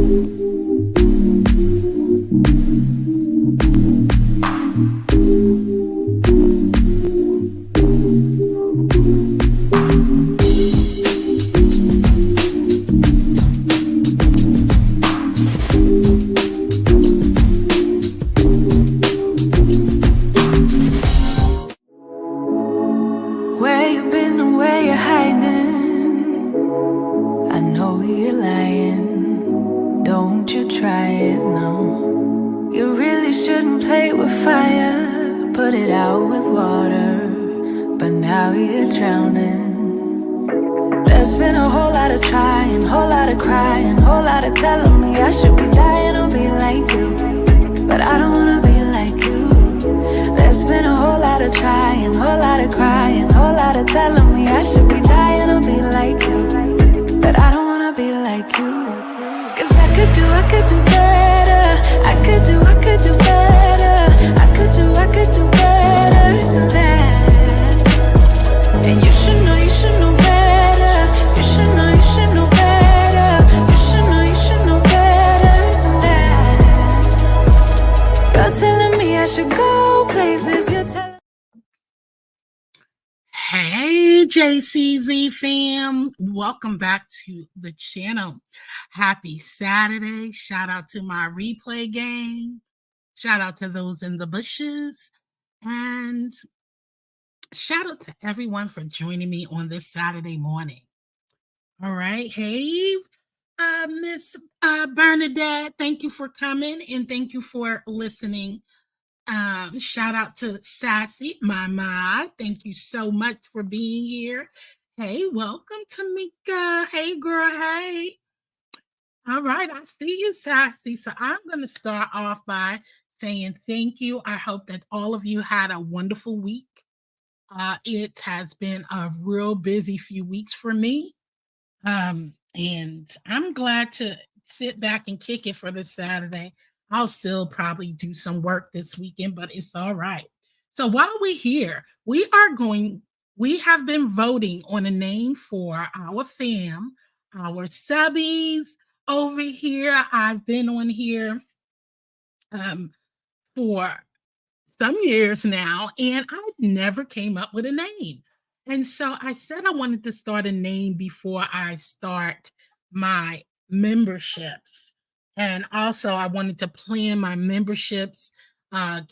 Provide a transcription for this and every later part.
Where you been and where you hiding? I know you're lying. Don't you try it, no. You really shouldn't play with fire. Put it out with water. But now you're drowning. There's been a whole lot of trying, whole lot of crying, whole lot of telling me I should be dying or be like you. But I don't wanna be like you. There's been a whole lot of trying, whole lot of crying, whole lot of telling me I should be dying or be like you. But I don't wanna be like you. Cause I could do better. I could do better. I could do better than that. And you should know better. You should know better. You should know better than that. You're telling me I should go places. You're telling. Hey, JCZ fam. Welcome back to the channel. Happy Saturday. Shout out to my replay gang. Shout out to those in the bushes. And shout out to everyone for joining me on this Saturday morning. All right. Hey, Miss Bernadette, thank you for coming and thank you for listening. Shout out to Sassy, my ma. Thank you so much for being here. Hey, welcome Tamika. Hey, girl. Hey. All right, I see you, Sassy. So I'm going to start off by saying thank you. I hope that all of you had a wonderful week. It has been a real busy few weeks for me. And I'm glad to sit back and kick it for this Saturday. I'll still probably do some work this weekend, but it's all right. So while we're here, we have been voting on a name for our fam, our subbies over here. I've been on here for some years now, and I never came up with a name. And so I said I wanted to start a name before I start my memberships. And also, I wanted to plan my memberships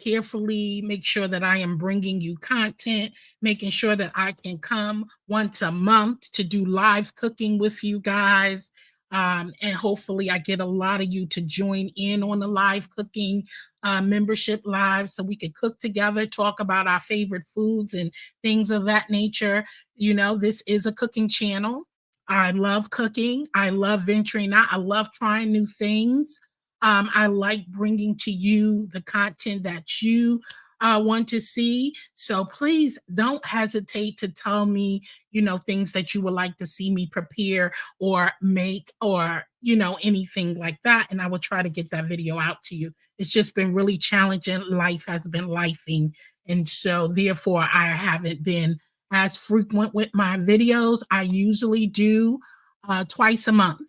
carefully, make sure that I am bringing you content, making sure that I can come once a month to do live cooking with you guys. And hopefully, I get a lot of you to join in on the live cooking membership live so we could cook together, talk about our favorite foods and things of that nature. You know, this is a cooking channel. I love cooking. I love venturing out. I love trying new things. I like bringing to you the content that you want to see. So please don't hesitate to tell me, you know, things that you would like to see me prepare or make or, you know, anything like that. And I will try to get that video out to you. It's just been really challenging. Life has been lifing. And so therefore I haven't been as frequent with my videos. I usually do twice a month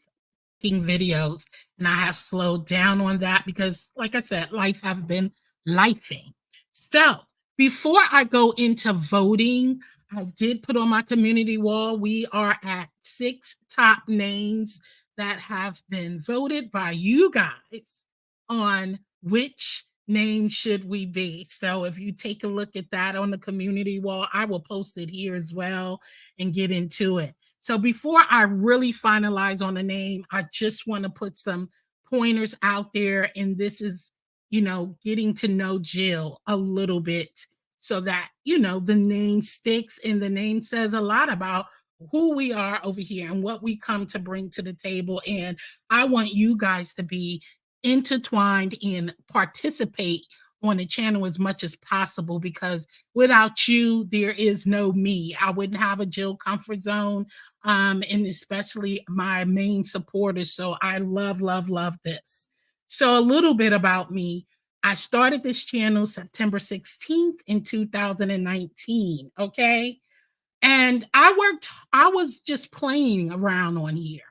videos, and I have slowed down on that because, like I said, life has been lifing. So before I go into voting, I did put on my community wall. We are at 6 top names that have been voted by you guys on which name should we be. So if you take a look at that on the community wall, I will post it here as well and get into it. So before I really finalize on the name, I just want to put some pointers out there. And this is, you know, getting to know Jill a little bit so that, you know, the name sticks and the name says a lot about who we are over here and what we come to bring to the table. And I want you guys to be intertwined and participate on the channel as much as possible, because without you, there is no me. I wouldn't have a Jill Comfort Zone, and especially my main supporters. So I love, love, love this. So a little bit about me. I started this channel September 16th in 2019, okay? And I was just playing around on here.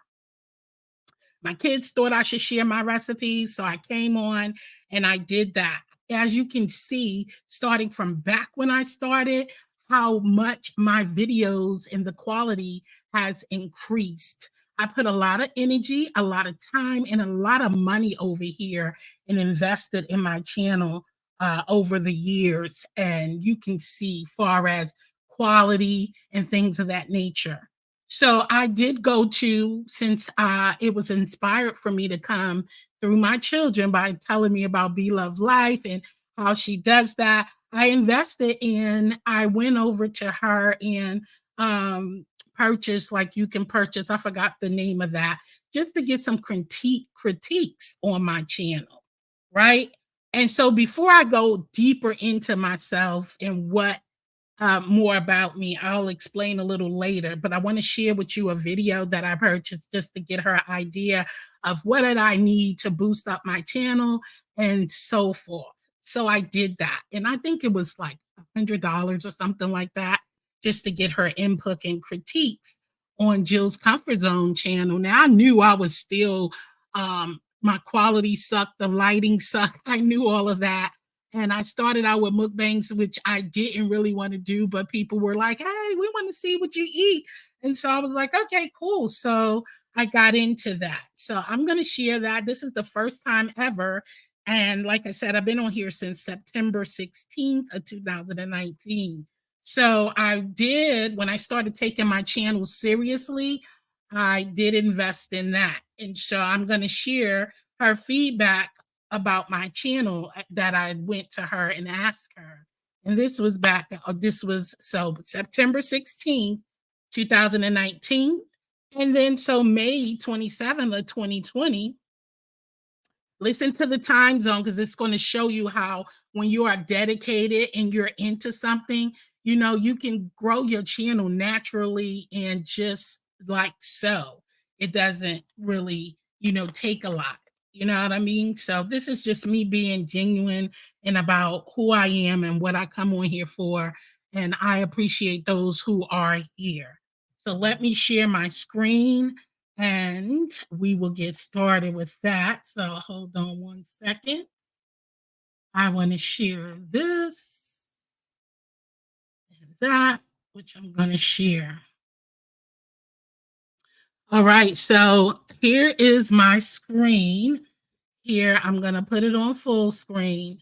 my kids thought I should share my recipes. So I came on and I did that. As you can see, starting from back when I started, how much my videos and the quality has increased. I put a lot of energy, a lot of time, and a lot of money over here and invested in my channel over the years. And you can see far as quality and things of that nature. So I did go to, since it was inspired for me to come through my children by telling me about Be Love Life and how she does that. I invested in, I went over to her and purchased, like you can purchase, I forgot the name of that, just to get some critiques on my channel, right? And so before I go deeper into myself and what more about me, I'll explain a little later, but I want to share with you a video that I purchased just to get her idea of what did I need to boost up my channel and so forth. So I did that. And I think it was like $100 or something like that, just to get her input and critiques on Jill's Comfort Zone channel. Now I knew I was still my quality sucked, the lighting sucked. I knew all of that. And I started out with mukbangs, which I didn't really want to do, but people were like, hey, we want to see what you eat. And so I was like, okay, cool. So I got into that. So I'm going to share that. This is the first time ever. And like I said, I've been on here since September 16th of 2019. So I did, when I started taking my channel seriously, I did invest in that. And so I'm going to share her feedback about my channel that I went to her and asked her. And this was back, this was so September 16th, 2019. And then so May 27th of 2020, listen to the time zone because it's going to show you how when you are dedicated and you're into something, you know, you can grow your channel naturally and just like so. It doesn't really, you know, take a lot. You know what I mean? So this is just me being genuine and about who I am and what I come on here for. And I appreciate those who are here. So let me share my screen and we will get started with that. So hold on one second. I want to share this and that, which I'm going to share. All right, so here is my screen. Here, I'm going to put it on full screen.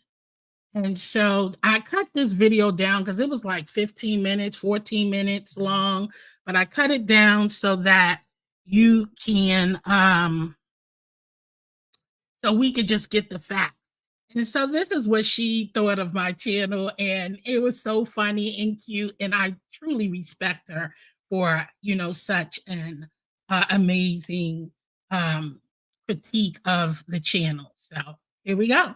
And so I cut this video down because it was like 15 minutes, 14 minutes long, but I cut it down so that you can, so we could just get the facts. And so this is what she thought of my channel, and it was so funny and cute, and I truly respect her for, you know, such an amazing critique of the channel. So here we go.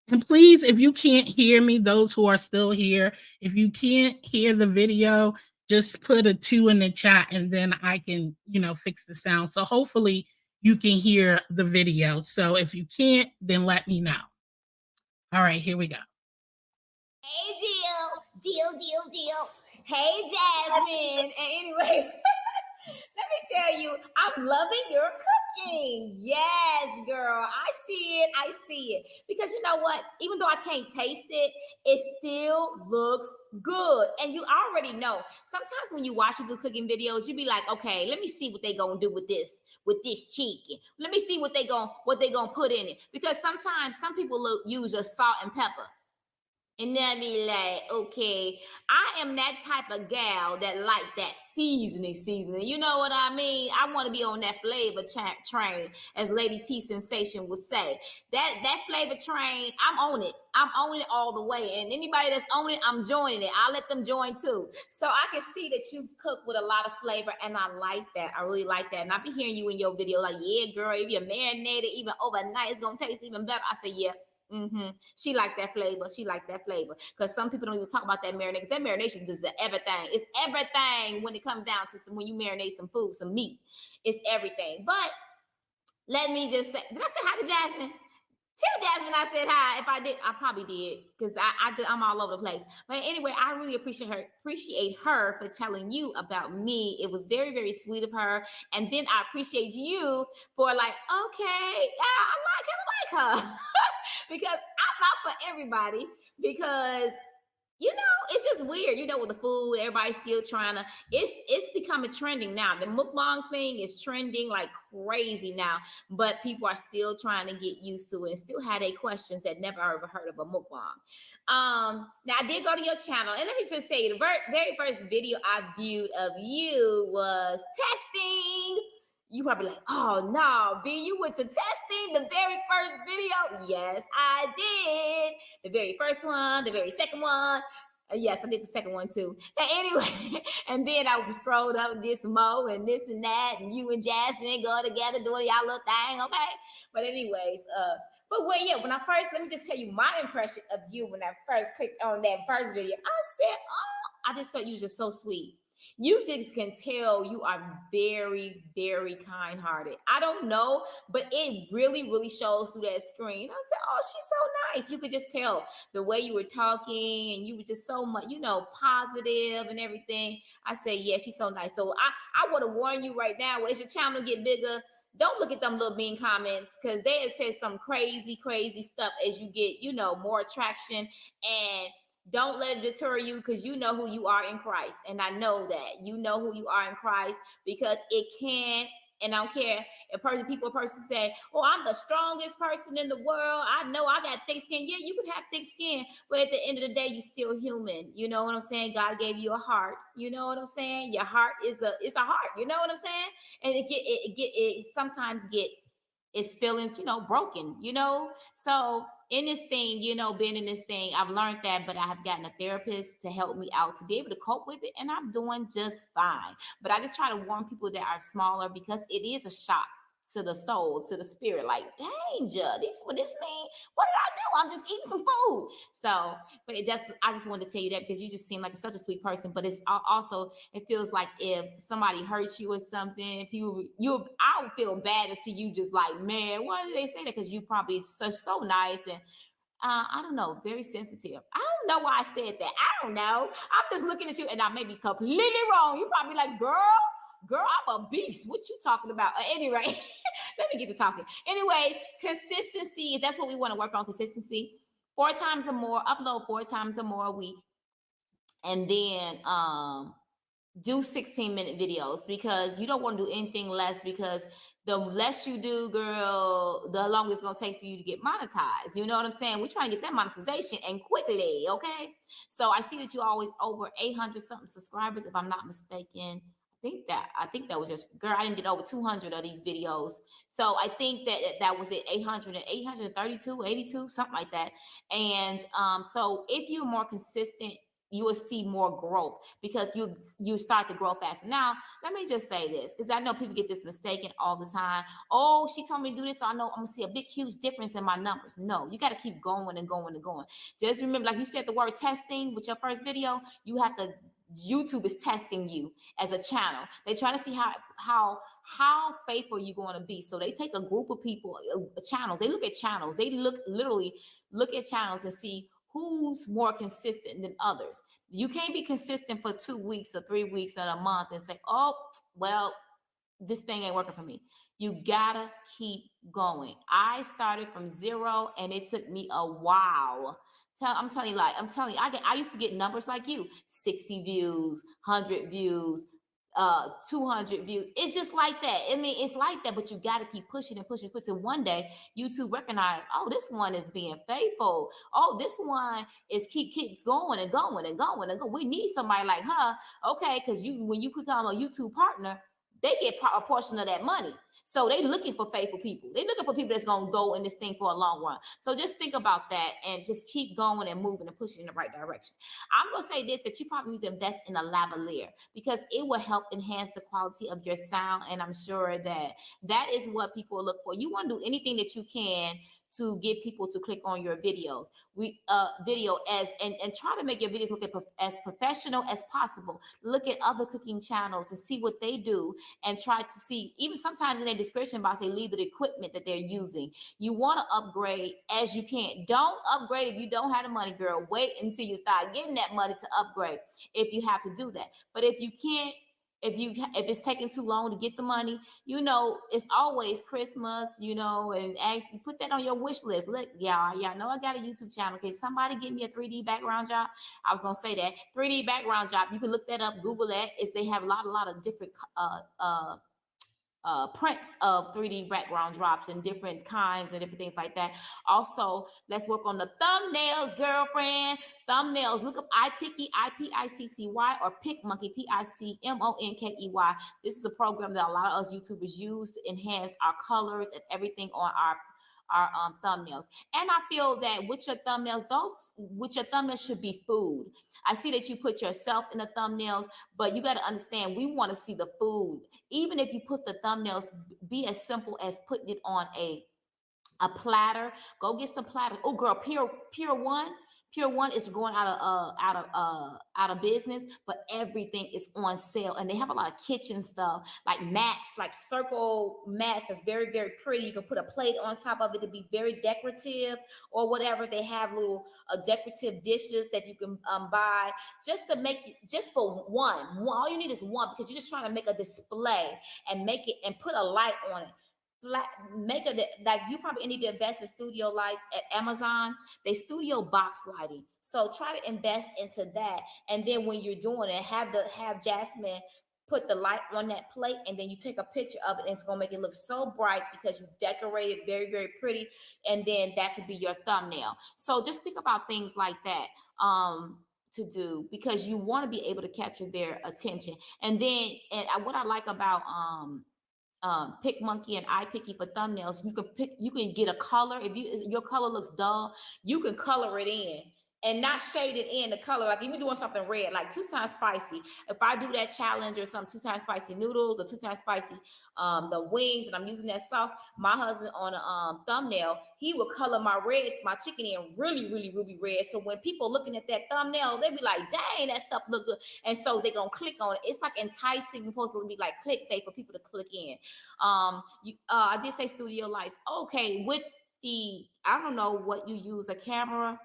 And please, if you can't hear me, those who are still here, if you can't hear the video, just put a 2 in the chat and then I can, you know, fix the sound. So hopefully you can hear the video. So if you can't, then let me know. All right, here we go. Hey, Jill. Hey, Jasmine. And anyways, let me tell you, I'm loving your cooking. Yes, girl. I see it. Because you know what? Even though I can't taste it, it still looks good. And you already know. Sometimes when you watch people cooking videos, you be like, okay, let me see what they gonna do with this chicken. Let me see what they gonna put in it. Because sometimes some people use just salt and pepper. And then be like, okay, I am that type of gal that like that seasoning. You know what I mean? I want to be on that flavor train, as Lady T Sensation would say. That flavor train, I'm on it. I'm on it all the way. And anybody that's on it, I'm joining it. I'll let them join too. So I can see that you cook with a lot of flavor, and I like that. I really like that. And I be hearing you in your video like, yeah, girl, if you're marinated even overnight, it's going to taste even better. I say, yeah. She like that flavor. Because some people don't even talk about that marinade. That marination is everything. It's everything when it comes down to when you marinate some food, some meat. It's everything. But let me just say, did I say hi to Jasmine? Tell Jasmine I said hi. If I did, I probably did because I'm all over the place. But anyway, I really appreciate her for telling you about me. It was very, very sweet of her. And then I appreciate you for like, okay, yeah, I kind of like her because I'm not for everybody because it's just weird, with the food, everybody's still trying to, it's becoming trending now. The mukbang thing is trending like crazy now, but people are still trying to get used to it and still have their questions that never ever heard of a mukbang. Now I did go to your channel, and let me just say, the very first video I viewed of you was testing. You probably like, oh no, B, you went to testing the very first video. Yes, I did. The very first one, the very second one. Yes, I did the second one too. And anyway, and then I scrolled up and did some more and this and that, and you and Jasmine go together doing y'all little thing, okay? But anyways, when I first, let me just tell you my impression of you when I first clicked on that first video. I said, oh, I just felt you was just so sweet. You just can tell you are very, very kind-hearted. I don't know, but it really, really shows through that screen. I said, oh, she's so nice. You could just tell the way you were talking, and you were just so much, positive and everything. I said, yeah, she's so nice. So I want to warn you right now, as your channel get bigger, don't look at them little mean comments, because they had said some crazy, crazy stuff as you get, more attraction. And don't let it deter you, because you know who you are in Christ. And I know that you know who you are in Christ, because it can, and I don't care if a person say, oh, I'm the strongest person in the world, I know I got thick skin. Yeah, you can have thick skin, but at the end of the day, you're still human. You know what I'm saying? God gave you a heart. You know what I'm saying? Your heart is a heart. You know what I'm saying? And it sometimes get its feelings, broken, So in this thing, being in this thing, I've learned that, but I have gotten a therapist to help me out to be able to cope with it. And I'm doing just fine. But I just try to warn people that are smaller, because it is a shock to the soul, to the spirit, like, danger, what this mean? What did I do? I'm just eating some food. So, but I just wanted to tell you that, because you just seem like such a sweet person. But it's also, it feels like if somebody hurts you or something, I would feel bad to see you just like, man, why did they say that? Because you probably so nice, and I don't know, very sensitive. I don't know why I said that. I don't know. I'm just looking at you, and I may be completely wrong. You probably like, girl, I'm a beast. What you talking about? Anyway, let me get to talking. Anyways, consistency. That's what we want to work on. Consistency. 4 times or more. Upload 4 times or more a week, and then do 16-minute videos, because you don't want to do anything less, because the less you do, girl, the longer it's going to take for you to get monetized. You know what I'm saying? We're trying to get that monetization, and quickly, okay? So I see that you always over 800 something subscribers, if I'm not mistaken. I think that was just, girl, I didn't get over 200 of these videos. So I think that was it, 832, 82, something like that. And so if you're more consistent, you will see more growth, because you start to grow faster. Now, let me just say this, because I know people get this mistaken all the time. Oh, she told me to do this, so I know I'm gonna see a big, huge difference in my numbers. No, you got to keep going and going and going. Just remember, like you said, the word testing with your first video, YouTube is testing you as a channel. They're trying to see how faithful you're going to be. So they take a group of people, channels. They look at channels. They literally look at channels and see who's more consistent than others. You can't be consistent for 2 weeks or 3 weeks or a month and say, oh, well, this thing ain't working for me. You gotta keep going. I started from 0, and it took me a while. I'm telling you, I used to get numbers like you, 60 views, 100 views, 200 views. It's just like that. I mean, it's like that, but you got to keep pushing and pushing. Until one day YouTube recognize, oh, this one is being faithful. Oh, this one is keeps going and going and going and going. We need somebody like her. Okay, because when you become a YouTube partner, they get a portion of that money. So they looking for faithful people. They looking for people that's going to go in this thing for a long run. So just think about that, and just keep going and moving and pushing in the right direction. I'm going to say this, that you probably need to invest in a lavalier, because it will help enhance the quality of your sound. And I'm sure that is what people look for. You want to do anything that you can to get people to click on your videos. Video and try to make your videos look as professional as possible. Look at other cooking channels and see what they do, and try to see, even sometimes in their description box, they leave the equipment that they're using. You want to upgrade as you can. Don't upgrade if you don't have the money, girl. Wait until you start getting that money to upgrade if you have to do that. But if you can't, if it's taking too long to get the money, it's always Christmas, and put that on your wish list. Look, y'all know I got a YouTube channel. Can somebody give me a 3D background job? I was gonna say that 3D background job. You can look that up, Google that. They have a lot of different prints of 3D background drops and different kinds and different things like that. Also, let's work on the thumbnails, girlfriend. Thumbnails. Look up iPicky, IPICCY, or PicMonkey, PICMONKEY. This is a program that a lot of us YouTubers use to enhance our colors and everything on our thumbnails. And I feel that with your thumbnails should be food. I see that you put yourself in the thumbnails, but you got to understand, we want to see the food. Even if you put the thumbnails, be as simple as putting it on a platter. Go get some platter. Oh, girl, Pier 1. Pier 1 is going out of business, but everything is on sale, and they have a lot of kitchen stuff, like mats, like circle mats. That's very, very pretty. You can put a plate on top of it to be very decorative, or whatever. They have little decorative dishes that you can buy just to make, just for one. All you need is one, because you're just trying to make a display and make it and put a light on it. Make it like, you probably need to invest in studio lights at Amazon. They studio box lighting, so try to invest into that. And then when you're doing it, have Jasmine put the light on that plate, and then you take a picture of it, and it's gonna make it look so bright because you decorated very, very pretty. And then that could be your thumbnail. So just think about things like that to do, because you want to be able to capture their attention. And what I like about PicMonkey and iPicky for thumbnails, you can get a color. If your color looks dull, you can color it in and not shade it in the color. Like, if you're doing something red, like 2 times spicy, if I do that challenge or some 2 times spicy noodles or 2 times spicy the wings, and I'm using that sauce, my husband on a thumbnail, he will color my chicken in really, really, really red. So when people looking at that thumbnail, they be like, dang, that stuff look good. And so they're gonna click on it. It's like enticing, supposed to be like clickbait for people to click in. I did say studio lights. Okay, with I don't know what you use, a camera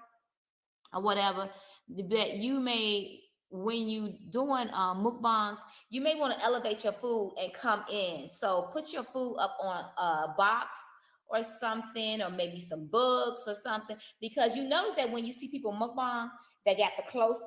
or whatever, that you may, when you doing mukbangs, you may want to elevate your food and come in. So put your food up on a box or something, or maybe some books or something, because you notice that when you see people mukbang, they got the close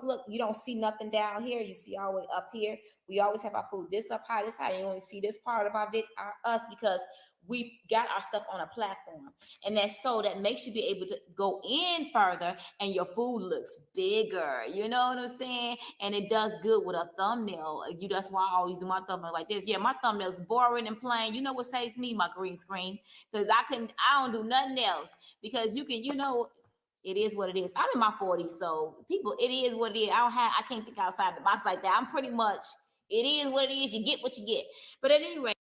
look. You don't see nothing down here. You see all the way up here. We always have our food this up high, this high. You only see this part of us, because we got our stuff on a platform. And that's so that makes you be able to go in further, and your food looks bigger. You know what I'm saying? And it does good with a thumbnail. That's why I always do my thumbnail like this. Yeah, my thumbnail's boring and plain. You know what saves me? My green screen. Because I don't do nothing else. Because you can, it is what it is. I'm in my 40s, so people, it is what it is. I can't think outside the box like that. I'm pretty much, it is what it is. You get what you get. But at any rate,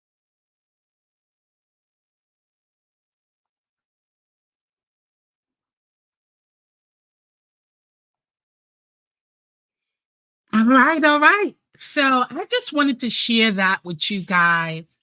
All right. So I just wanted to share that with you guys.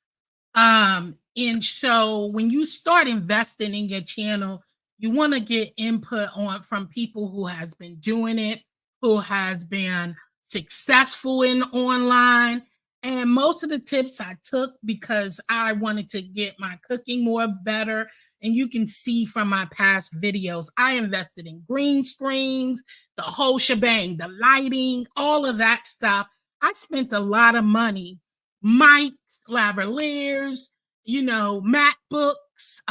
And so when you start investing in your channel, you want to get input from people who has been doing it, who has been successful in online. And most of the tips I took because I wanted to get my cooking more better. And you can see from my past videos, I invested in green screens, the whole shebang, the lighting, all of that stuff. I spent a lot of money, mics, lavaliers, MacBooks,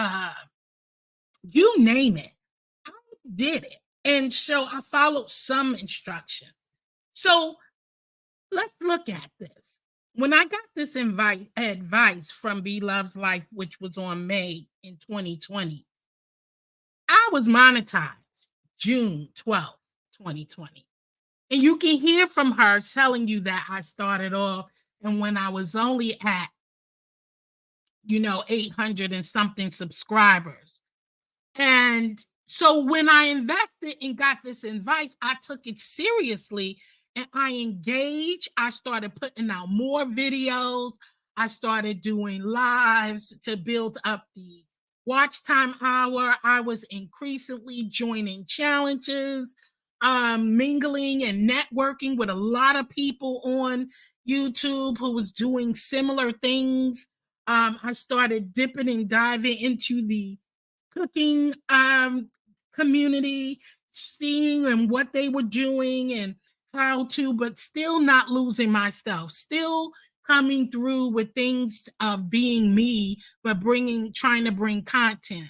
you name it. I did it. And so I followed some instructions. So let's look at this. When I got this advice from B Loves Life, which was on May in 2020, I was monetized June 12th, 2020. And you can hear from her telling you that I started off, and when I was only at 800 and something subscribers, And so when I invested and got this advice, I took it seriously and I engaged. I started putting out more videos. I started doing lives to build up the watch time hour. I was increasingly joining challenges, mingling and networking with a lot of people on YouTube who was doing similar things. I started dipping and diving into the cooking community, seeing and what they were doing and how to, but still not losing myself, still coming through with things of being me, but trying to bring content.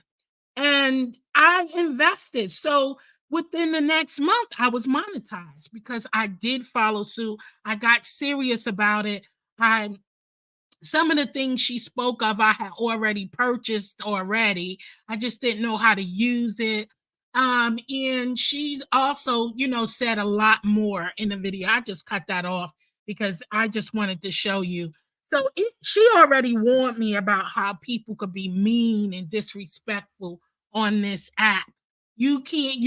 And I invested. So within the next month, I was monetized because I did follow suit. I got serious about it. I Some of the things she spoke of, I had already purchased already. I just didn't know how to use it. And she's also, said a lot more in the video. I just cut that off because I just wanted to show you. So she already warned me about how people could be mean and disrespectful on this app. You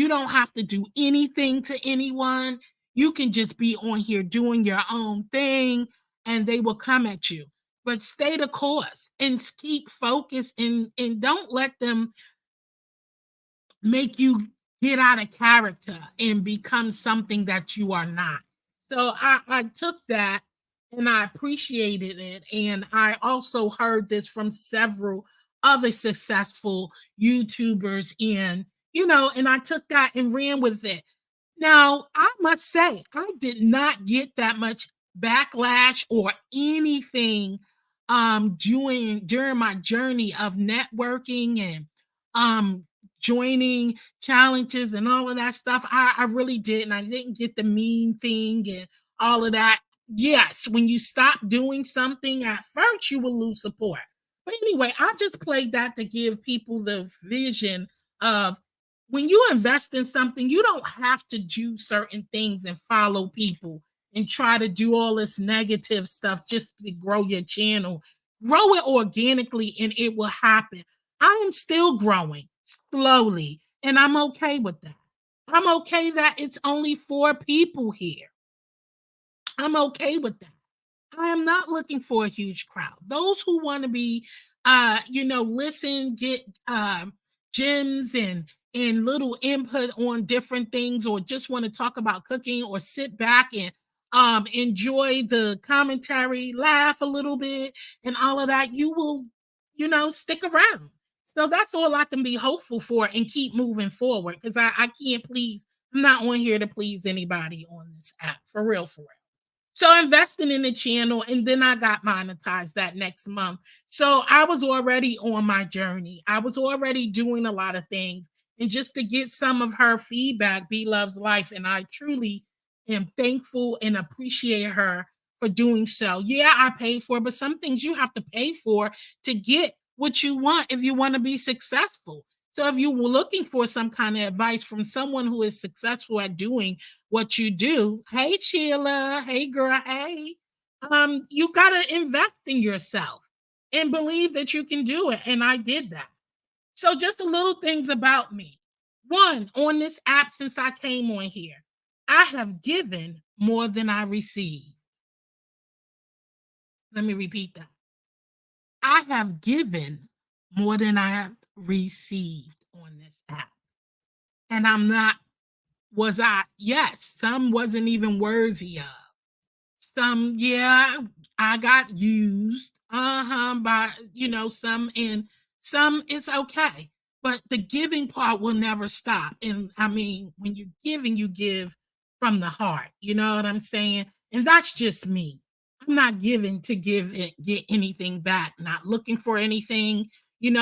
don't have to do anything to anyone. You can just be on here doing your own thing and they will come at you, but stay the course and keep focused and don't let them make you get out of character and become something that you are not. So I took that and I appreciated it. And I also heard this from several other successful YouTubers and I took that and ran with it. Now, I must say, I did not get that much backlash or anything during my journey of networking and um joining challenges and all of that stuff. I really didn't. I didn't get the mean thing and all of that. Yes, when you stop doing something at first, you will lose support. But anyway, I just played that to give people the vision of when you invest in something, you don't have to do certain things and follow people and try to do all this negative stuff just to grow your channel. Grow it organically and it will happen. I am still growing slowly, and I'm okay with that. I'm okay that it's only 4 people here. I'm okay with that. I am not looking for a huge crowd. Those who want to be, listen, get gems and little input on different things, or just want to talk about cooking, or sit back and enjoy the commentary, laugh a little bit, and all of that. You will, stick around. So that's all I can be hopeful for and keep moving forward because I can't please. I'm not on here to please anybody on this app for real, for real. So investing in the channel, and then I got monetized that next month. So I was already on my journey. I was already doing a lot of things. And just to get some of her feedback, B Loves Life, and I truly am thankful and appreciate her for doing so. Yeah, I paid for it, but some things you have to pay for to get what you want if you want to be successful. So if you were looking for some kind of advice from someone who is successful at doing what you do. Hey, Sheila. Hey, girl. Hey. You got to invest in yourself and believe that you can do it. And I did that. So, just a little things about me. One, on this app, since I came on here, I have given more than I received. Let me repeat that. I have given more than I have received on this app. And I'm not, yes, some wasn't even worthy of. Some, yeah, I got used, by, some, and some it's okay. But the giving part will never stop. And I mean, when you're giving, you give from the heart. You know what I'm saying? And that's just me. I'm not giving to get anything back, not looking for anything.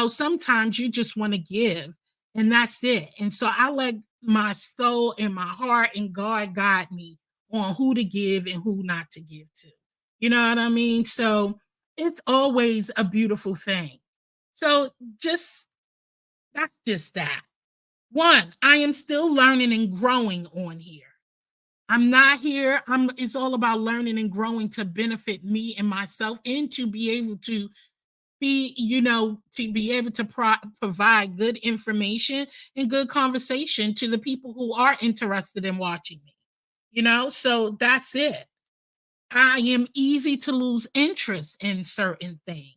Sometimes you just want to give, and that's it. And so I let my soul and my heart and God guide me on who to give and who not to give to. You know what I mean? So it's always a beautiful thing. So that's just that. One, I am still learning and growing on here. I'm not here. It's all about learning and growing to benefit me and myself and to be able to to be able to provide good information and good conversation to the people who are interested in watching me. So that's it. I am easy to lose interest in certain things.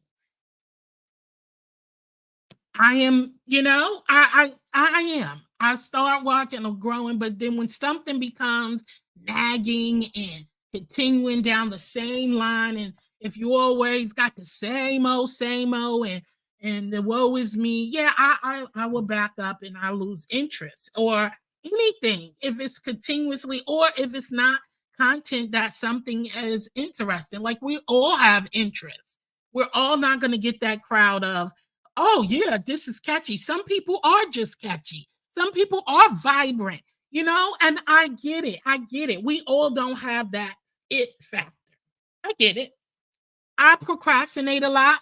I am, I am. I start watching or growing, but then when something becomes nagging and continuing down the same line, and if you always got the same old, and the woe is me, yeah, I will back up and I lose interest or anything if it's continuously or if it's not content that something is interesting. Like we all have interests. We're all not going to get that crowd of, oh yeah, this is catchy. Some people are just catchy. Some people are vibrant, and I get it. I get it. We all don't have that it factor. I get it. I procrastinate a lot.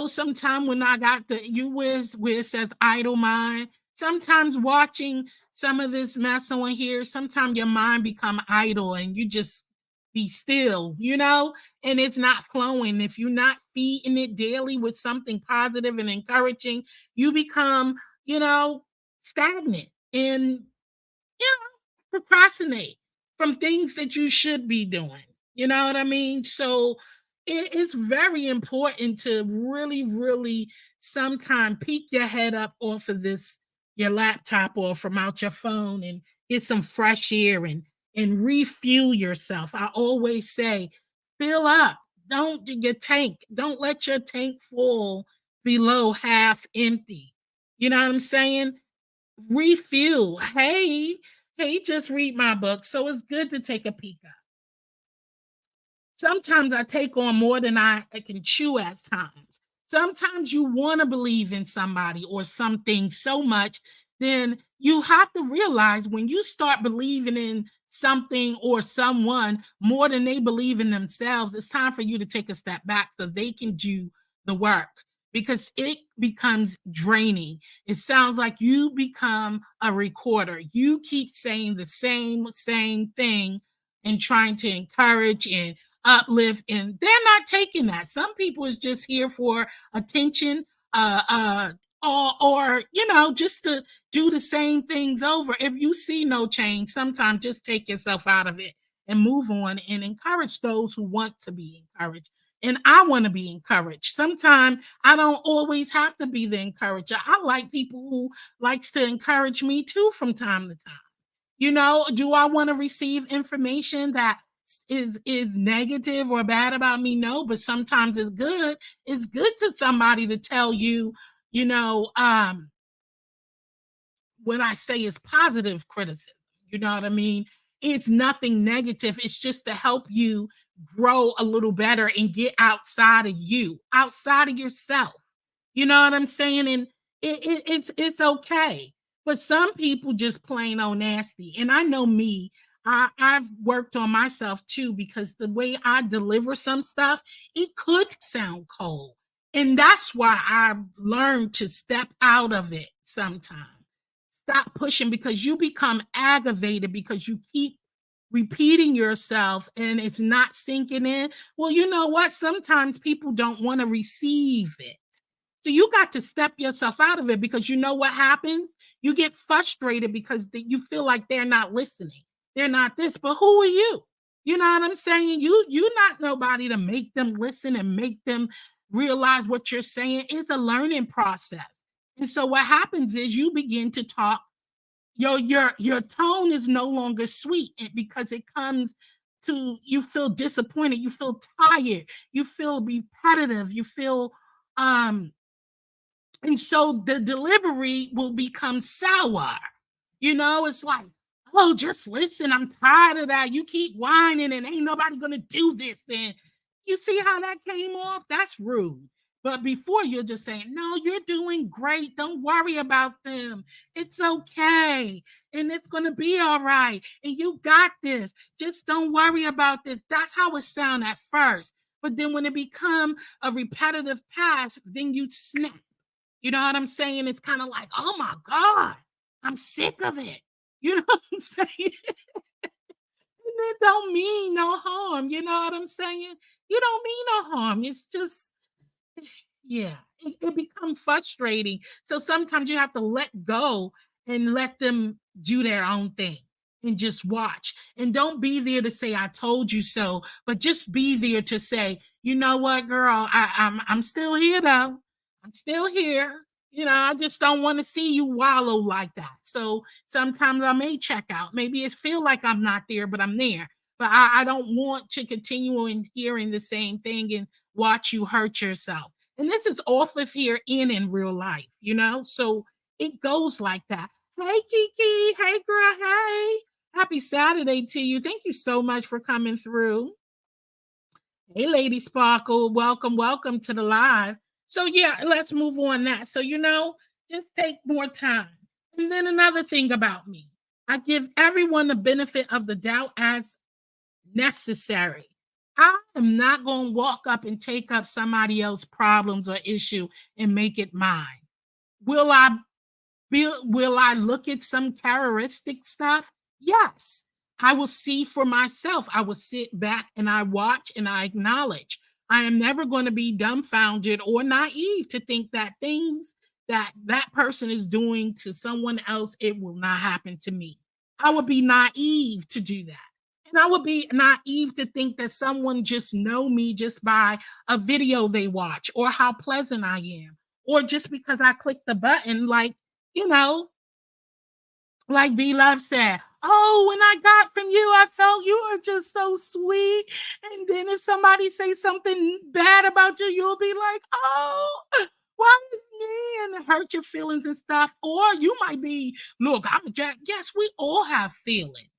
Sometime when I got the where it says idle mind, sometimes watching some of this mess on here, sometimes your mind become idle and you just be still, and it's not flowing. If you're not feeding it daily with something positive and encouraging, you become, stagnant and procrastinate from things that you should be doing. You know what I mean? So it's very important to really, really sometime peek your head up off of your laptop or from out your phone and get some fresh air and refuel yourself. I always say, fill up. Don't let your tank full below half empty. You know what I'm saying? Refuel. Hey, just read my book. So it's good to take a peek up. Sometimes I take on more than I can chew at times. Sometimes you want to believe in somebody or something so much, then you have to realize when you start believing in something or someone more than they believe in themselves, it's time for you to take a step back so they can do the work because it becomes draining. It sounds like you become a recorder. You keep saying the same thing and trying to encourage and uplift, and they're not taking that. Some people is just here for attention, or just to do the same things over. If you see no change, sometimes just take yourself out of it and move on and encourage those who want to be encouraged. And I want to be encouraged. Sometimes I don't always have to be the encourager. I like people who likes to encourage me too from time to time. Do I want to receive information that is negative or bad about me? No, but sometimes it's good. It's good to somebody to tell you, when I say it's positive criticism, you know what I mean? It's nothing negative. It's just to help you grow a little better and get outside of you, outside of yourself. You know what I'm saying? And it's okay. But some people just plain old nasty. And I know me, I've worked on myself too, because the way I deliver some stuff, it could sound cold. And that's why I've learned to step out of it sometimes. Stop pushing because you become aggravated because you keep repeating yourself and it's not sinking in. Well, you know what? Sometimes people don't want to receive it. So you got to step yourself out of it because you know what happens? You get frustrated because you feel like they're not listening. They're not this, but who are you? You know what I'm saying? You're not nobody to make them listen and make them realize what you're saying. It's a learning process. And so what happens is you begin to talk. Your tone is no longer sweet because it comes to you feel disappointed, you feel tired, you feel repetitive, you feel and so the delivery will become sour. It's like, oh, just listen. I'm tired of that. You keep whining and ain't nobody going to do this. Then you see how that came off? That's rude. But before you're just saying, no, you're doing great. Don't worry about them. It's okay. And it's going to be all right. And you got this. Just don't worry about this. That's how it sounds at first. But then when it become a repetitive task, then you snap. You know what I'm saying? It's kind of like, oh my God, I'm sick of it. You know what I'm saying? And it don't mean no harm. You know what I'm saying? You don't mean no harm. It's just Yeah, it becomes frustrating. So sometimes you have to let go and let them do their own thing and just watch. And don't be there to say I told you so, but just be there to say, you know what, girl, I'm still here though. I'm still here. You know, I just don't want to see you wallow like that. So sometimes I may check out. Maybe it feel like I'm not there, but I'm there. But I don't want to continue in hearing the same thing and watch you hurt yourself. And this is off of here and in real life, you know? So it goes like that. Hey, Kiki. Hey, girl. Hey. Happy Saturday to you. Thank you so much for coming through. Hey, Lady Sparkle. Welcome, welcome to the live. So, yeah, let's move on that. So, just take more time. And then another thing about me, I give everyone the benefit of the doubt as necessary. I am not going to walk up and take up somebody else's problems or issue and make it mine. Will I will I look at some characteristic stuff? Yes. I will see for myself. I will sit back and I watch and I acknowledge. I am never going to be dumbfounded or naive to think that things that person is doing to someone else, it will not happen to me. I would be naive to do that. And I would be naive to think that someone just know me just by a video they watch or how pleasant I am or just because I click the button you know, like B Love said, oh, when I got from you, I felt you were just so sweet. And then if somebody say something bad about you, you'll be like, oh, why is me? And hurt your feelings and stuff. Or you might be, look, I'm a jack. Yes, we all have feelings.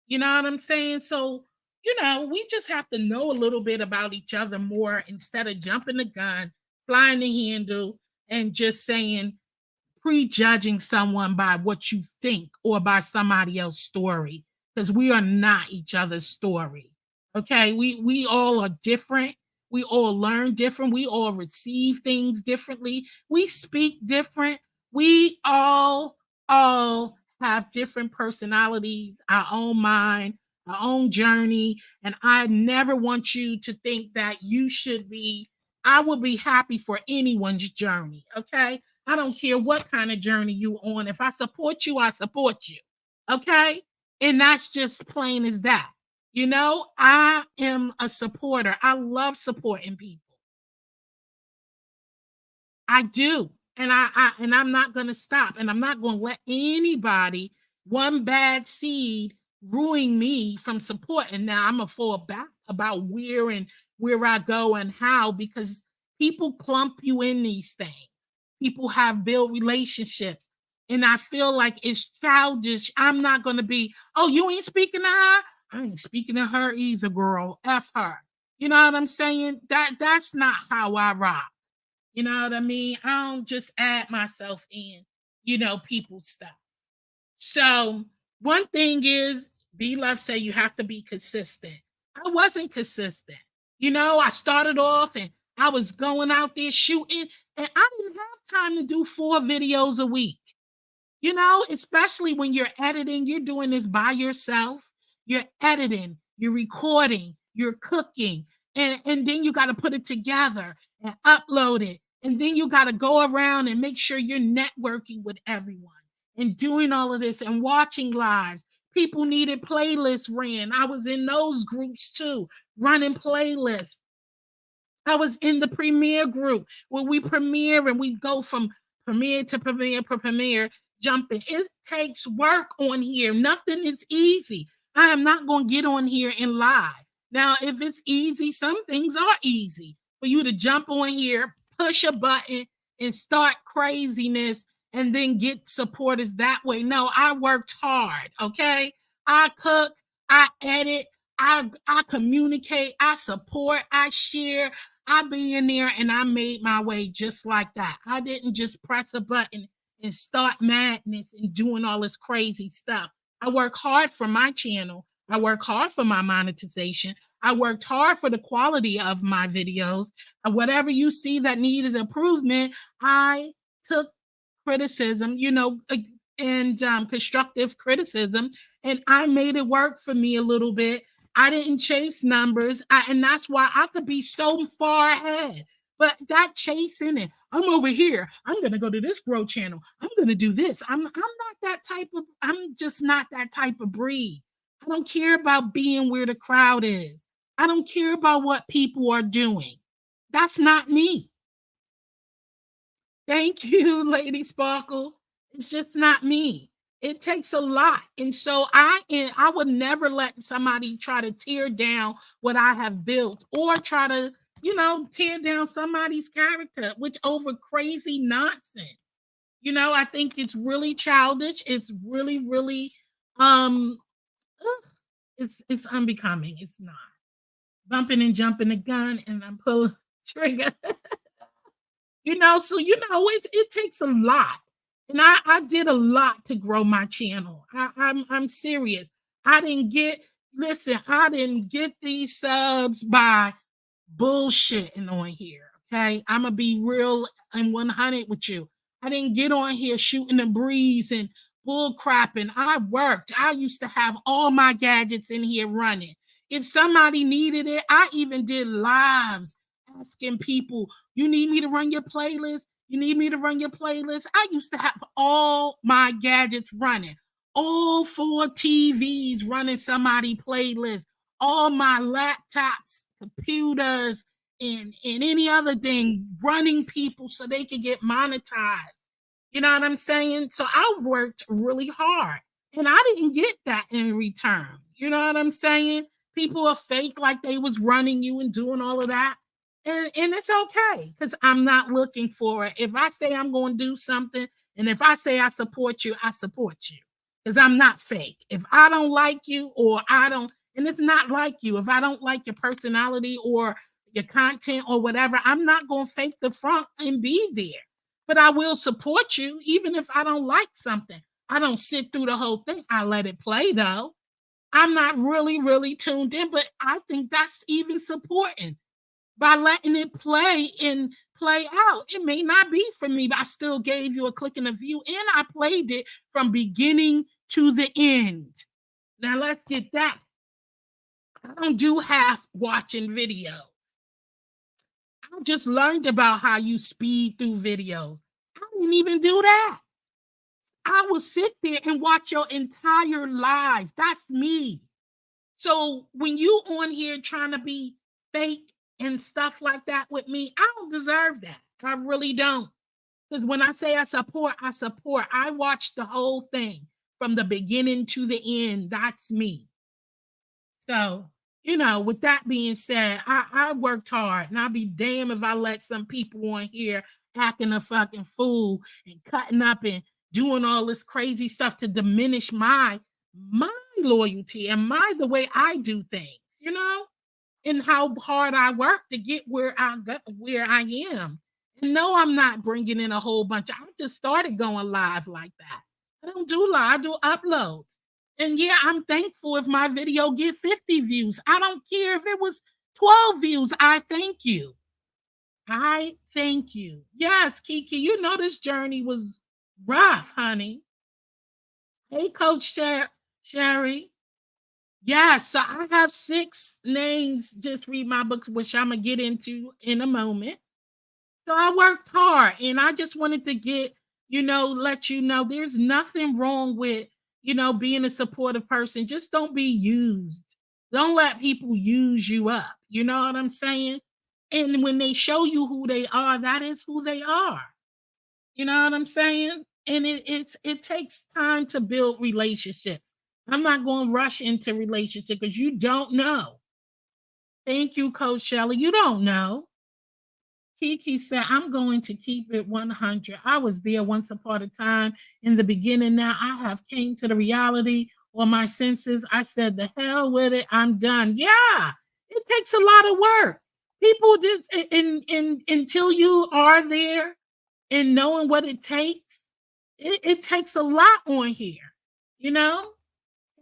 You know what I'm saying? So, we just have to know a little bit about each other more instead of jumping the gun, flying the handle, and just saying, prejudging someone by what you think or by somebody else's story, because we are not each other's story. Okay, we all are different. We all learn different. We all receive things differently. We speak different. We all have different personalities, our own mind, our own journey. And I never want you to think that you should be. I will be happy for anyone's journey. Okay, I don't care what kind of journey you on. If I support you, I support you. Okay? And that's just plain as that. I am a supporter. I love supporting people. I do. And I'm not going to stop. And I'm not going to let anybody, one bad seed, ruin me from supporting. Now I'm going to fall back about where I go and how, because people clump you in these things. People have built relationships. And I feel like it's childish. I'm not going to be, oh, you ain't speaking to her? I ain't speaking to her either, girl. F her. You know what I'm saying? That's not how I rock. You know what I mean? I don't just add myself in, people's stuff. So one thing is, B Love say you have to be consistent. I wasn't consistent. I started off and I was going out there shooting, and I didn't have time to do 4 videos a week. Especially when you're editing, you're doing this by yourself. You're editing, you're recording, you're cooking, and then you got to put it together and upload it. And then you got to go around and make sure you're networking with everyone and doing all of this and watching lives. People needed playlists ran. I was in those groups too, running playlists. I was in the premiere group where we premiere and we go from premiere to premiere, jumping. It takes work on here. Nothing is easy. I am not going to get on here and lie. Now, if it's easy, some things are easy for you to jump on here, push a button, and start craziness and then get supporters that way. No, I worked hard. Okay. I cook, I edit, I communicate, I support, I share. I be in there and I made my way just like that. I didn't just press a button and start madness and doing all this crazy stuff. I work hard for my channel. I work hard for my monetization. I worked hard for the quality of my videos. And whatever you see that needed improvement, I took criticism, and constructive criticism, and I made it work for me a little bit. I didn't chase numbers, and that's why I could be so far ahead. But that chasing and I'm over here, I'm gonna go to this grow channel. I'm gonna do this. I'm just not that type of breed. I don't care about being where the crowd is. I don't care about what people are doing. That's not me. Thank you, Lady Sparkle. It's just not me. It takes a lot. And so I would never let somebody try to tear down what I have built or try to, tear down somebody's character, which over crazy nonsense. I think it's really childish. It's really, really ugh, it's unbecoming. It's not. Bumping and jumping the gun and I'm pulling trigger. It takes a lot. And I did a lot to grow my channel. I'm serious. I didn't get these subs by bullshitting on here. Okay. I'm gonna be real and 100 with you. I didn't get on here shooting the breeze and bull crapping. I worked. I used to have all my gadgets in here running. If somebody needed it, I even did lives asking people, you need me to run your playlist? You need me to run your playlist? I used to have all my gadgets running, all 4 TVs running somebody playlist, all my laptops, computers, and any other thing running people so they could get monetized. You know what I'm saying? So I worked really hard and I didn't get that in return. You know what I'm saying? People are fake like they was running you and doing all of that. And it's okay because I'm not looking for it. If I say I'm going to do something and if I say I support you because I'm not fake. If I don't like you or I don't, and it's not like you, if I don't like your personality or your content or whatever, I'm not going to fake the front and be there. But I will support you even if I don't like something. I don't sit through the whole thing. I let it play though. I'm not really, really tuned in, but I think that's even supporting by letting it play and play out. It may not be for me, but I still gave you a click and a view, and I played it from beginning to the end. Now let's get that. I don't do half watching videos. I just learned about how you speed through videos. I didn't even do that. I will sit there and watch your entire life. That's me. So when you on here trying to be fake and stuff like that with me, I don't deserve that. I really don't. Because when I say I support, I support. I watched the whole thing from the beginning to the end. That's me. So, with that being said, I worked hard and I'll be damned if I let some people on here acting a fucking fool and cutting up and doing all this crazy stuff to diminish my loyalty and the way I do things, and how hard I work to get where I am. And no, I'm not bringing in a whole bunch. I just started going live like that. I don't do live, I do uploads. And yeah, I'm thankful if my video get 50 views. I don't care if it was 12 views. I thank you. I thank you. Yes, Kiki, this journey was rough, honey. Hey, Coach Sherry. Yes, so I have 6 names. Just read my books, which I'm going to get into in a moment. So I worked hard and I just wanted to let you know there's nothing wrong with, being a supportive person. Just don't be used. Don't let people use you up. You know what I'm saying? And when they show you who they are, that is who they are. You know what I'm saying? And it takes time to build relationships. I'm not going to rush into relationship because you don't know. Thank you, Coach Shelley. You don't know. Kiki said, I'm going to keep it 100. I was there once upon a time in the beginning. Now I have came to the reality or my senses. I said, the hell with it. I'm done. Yeah, it takes a lot of work. People just until you are there and knowing what it takes, it takes a lot on here,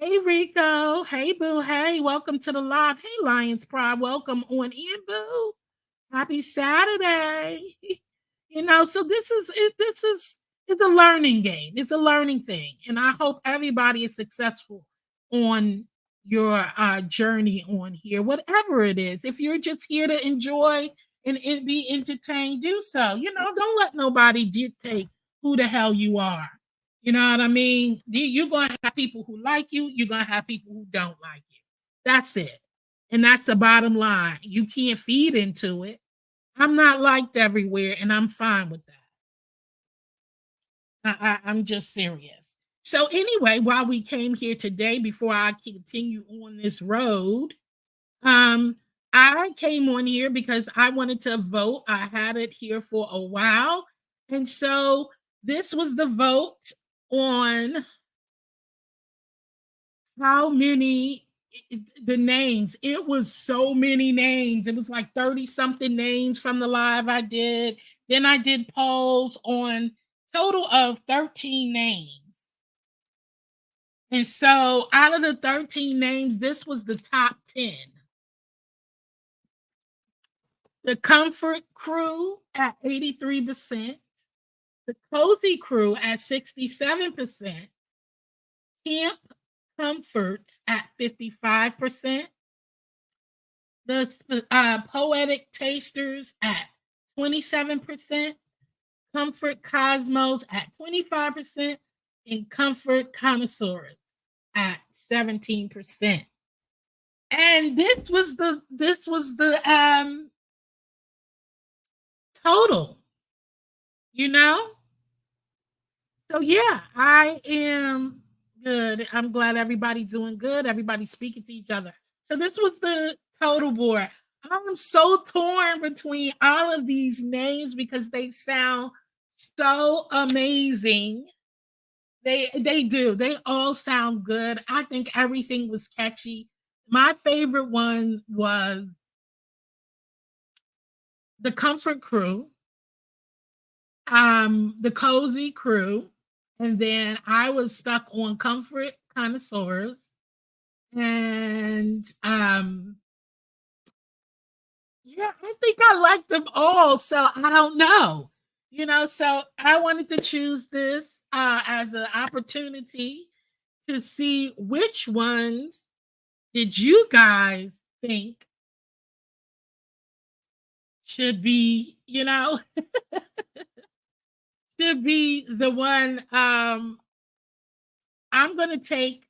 Hey, Rico. Hey, Boo. Hey, welcome to the live. Hey, Lions Pride. Welcome on in, Boo. Happy Saturday. So this is it's a learning game. It's a learning thing. And I hope everybody is successful on your journey on here, whatever it is. If you're just here to enjoy and be entertained, do so. Don't let nobody dictate who the hell you are. You know what I mean? You're going to have people who like you, you're going to have people who don't like you. That's it. And that's the bottom line. You can't feed into it. I'm not liked everywhere, and I'm fine with that. I'm just serious. So, anyway, while we came here today, before I continue on this road, um, I came on here because I wanted to vote. I had it here for a while. And so this was the vote on how many the names. It was so many names. It was like 30 something names from the live I did. Then I did polls on total of 13 names. And so out of the 13 names, this was the top 10. The Comfort Crew at 83%, the Cozy Crew at 67%, Camp Comforts at 55%, the Poetic Tasters at 27%, Comfort Cosmos at 25%, and Comfort Connoisseurs at 17%. And this was the total, you know? So yeah, I am good. I'm glad everybody's doing good. Everybody's speaking to each other. So this was the total board. I'm so torn between all of these names because they sound so amazing. They do. They all sound good. I think everything was catchy. My favorite one was the Comfort Crew, the Cozy Crew, and then I was stuck on Comfort Connoisseurs, and yeah, I think I like them all. So I don't know, So I wanted to choose this as an opportunity to see which ones did you guys think should be, should be the one. I'm gonna take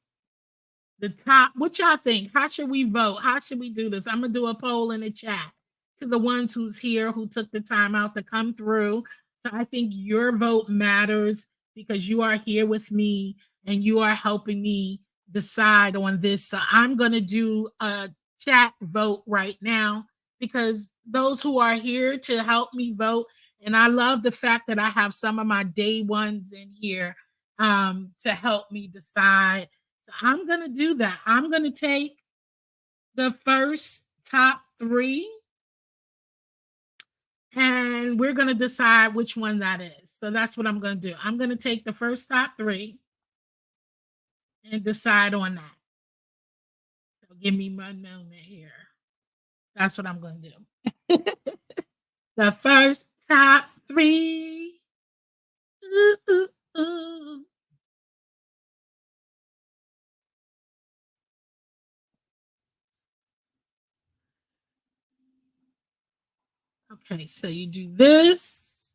the top. What y'all think? How should we vote? How should we do this? I'm gonna do a poll in the chat to the ones who's here who took the time out to come through. So I think your vote matters because you are here with me and you are helping me decide on this. So I'm gonna do a chat vote right now because those who are here to help me vote, and I love the fact that I have some of my day ones in here to help me decide. So I'm going to do that. I'm going to take the first top 3 and we're going to decide which one that is. So that's what I'm going to do. I'm going to take the first top 3 and decide on that. So give me one moment here. That's what I'm going to do. The first top 3. Ooh, ooh, ooh. Okay, so you do this.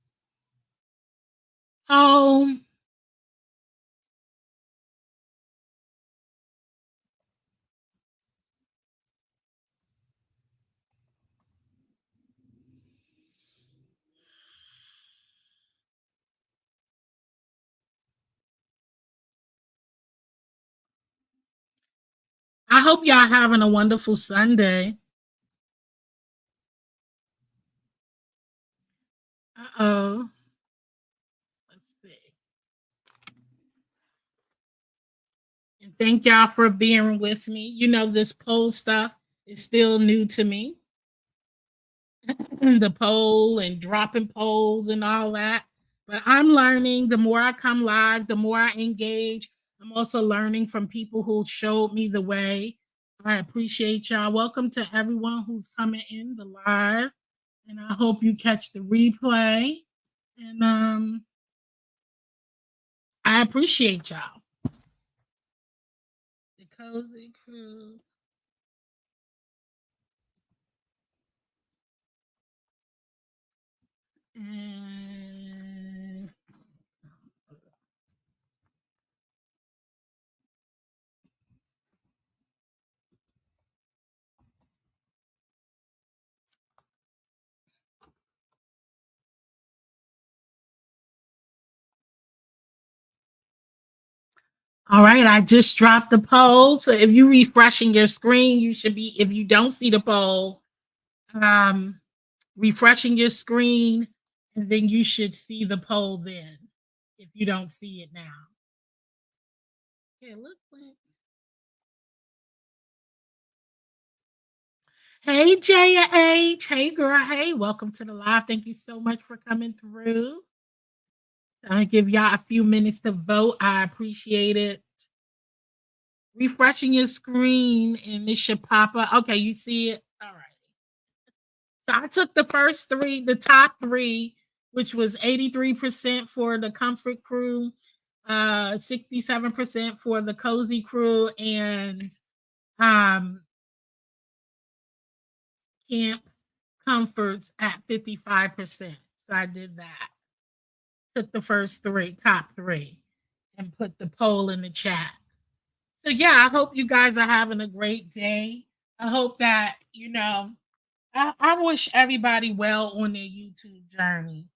Home. I hope y'all having a wonderful Sunday. Uh-oh. Let's see. And thank y'all for being with me. This poll stuff is still new to me. The poll and dropping polls and all that. But I'm learning. The more I come live, the more I engage. I'm also learning from people who showed me the way. I appreciate y'all. Welcome to everyone who's coming in the live. And I hope you catch the replay. And I appreciate y'all. The Cozy Crew. And all right, I just dropped the poll. So if you're refreshing your screen, you should be, if you don't see the poll, refreshing your screen, and then you should see the poll then, if you don't see it now. Okay, look like. Hey, Jaya H. Hey, girl. Hey, welcome to the live. Thank you so much for coming through. I'm going to give y'all a few minutes to vote. I appreciate it. Refreshing your screen and it should pop up. Okay, you see it? All right. So I took the first three, the top three, which was 83% for the Comfort Crew, 67% for the Cozy Crew, and Camp Comforts at 55%. So I did that. Took the first three, top three, and put the poll in the chat. So yeah, I hope you guys are having a great day. I hope that, I wish everybody well on their YouTube journey.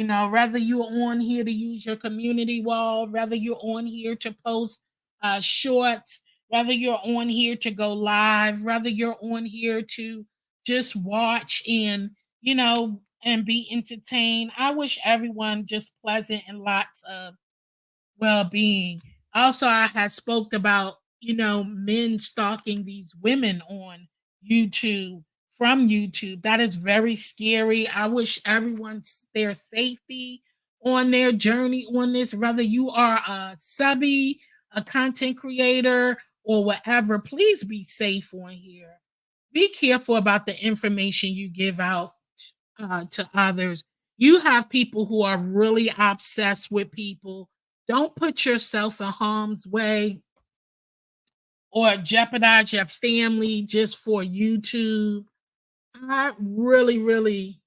Whether you're on here to use your community wall, whether you're on here to post shorts, whether you're on here to go live, whether you're on here to just watch and be entertained. I wish everyone just pleasant and lots of well-being. Also, I had spoke about, men stalking these women on YouTube from YouTube. That is very scary. I wish everyone their safety on their journey on this, whether you are a subby, a content creator, or whatever. Please be safe on here. Be careful about the information you give out to others. You have people who are really obsessed with people. Don't put yourself in harm's way or jeopardize your family just for YouTube. I really, really,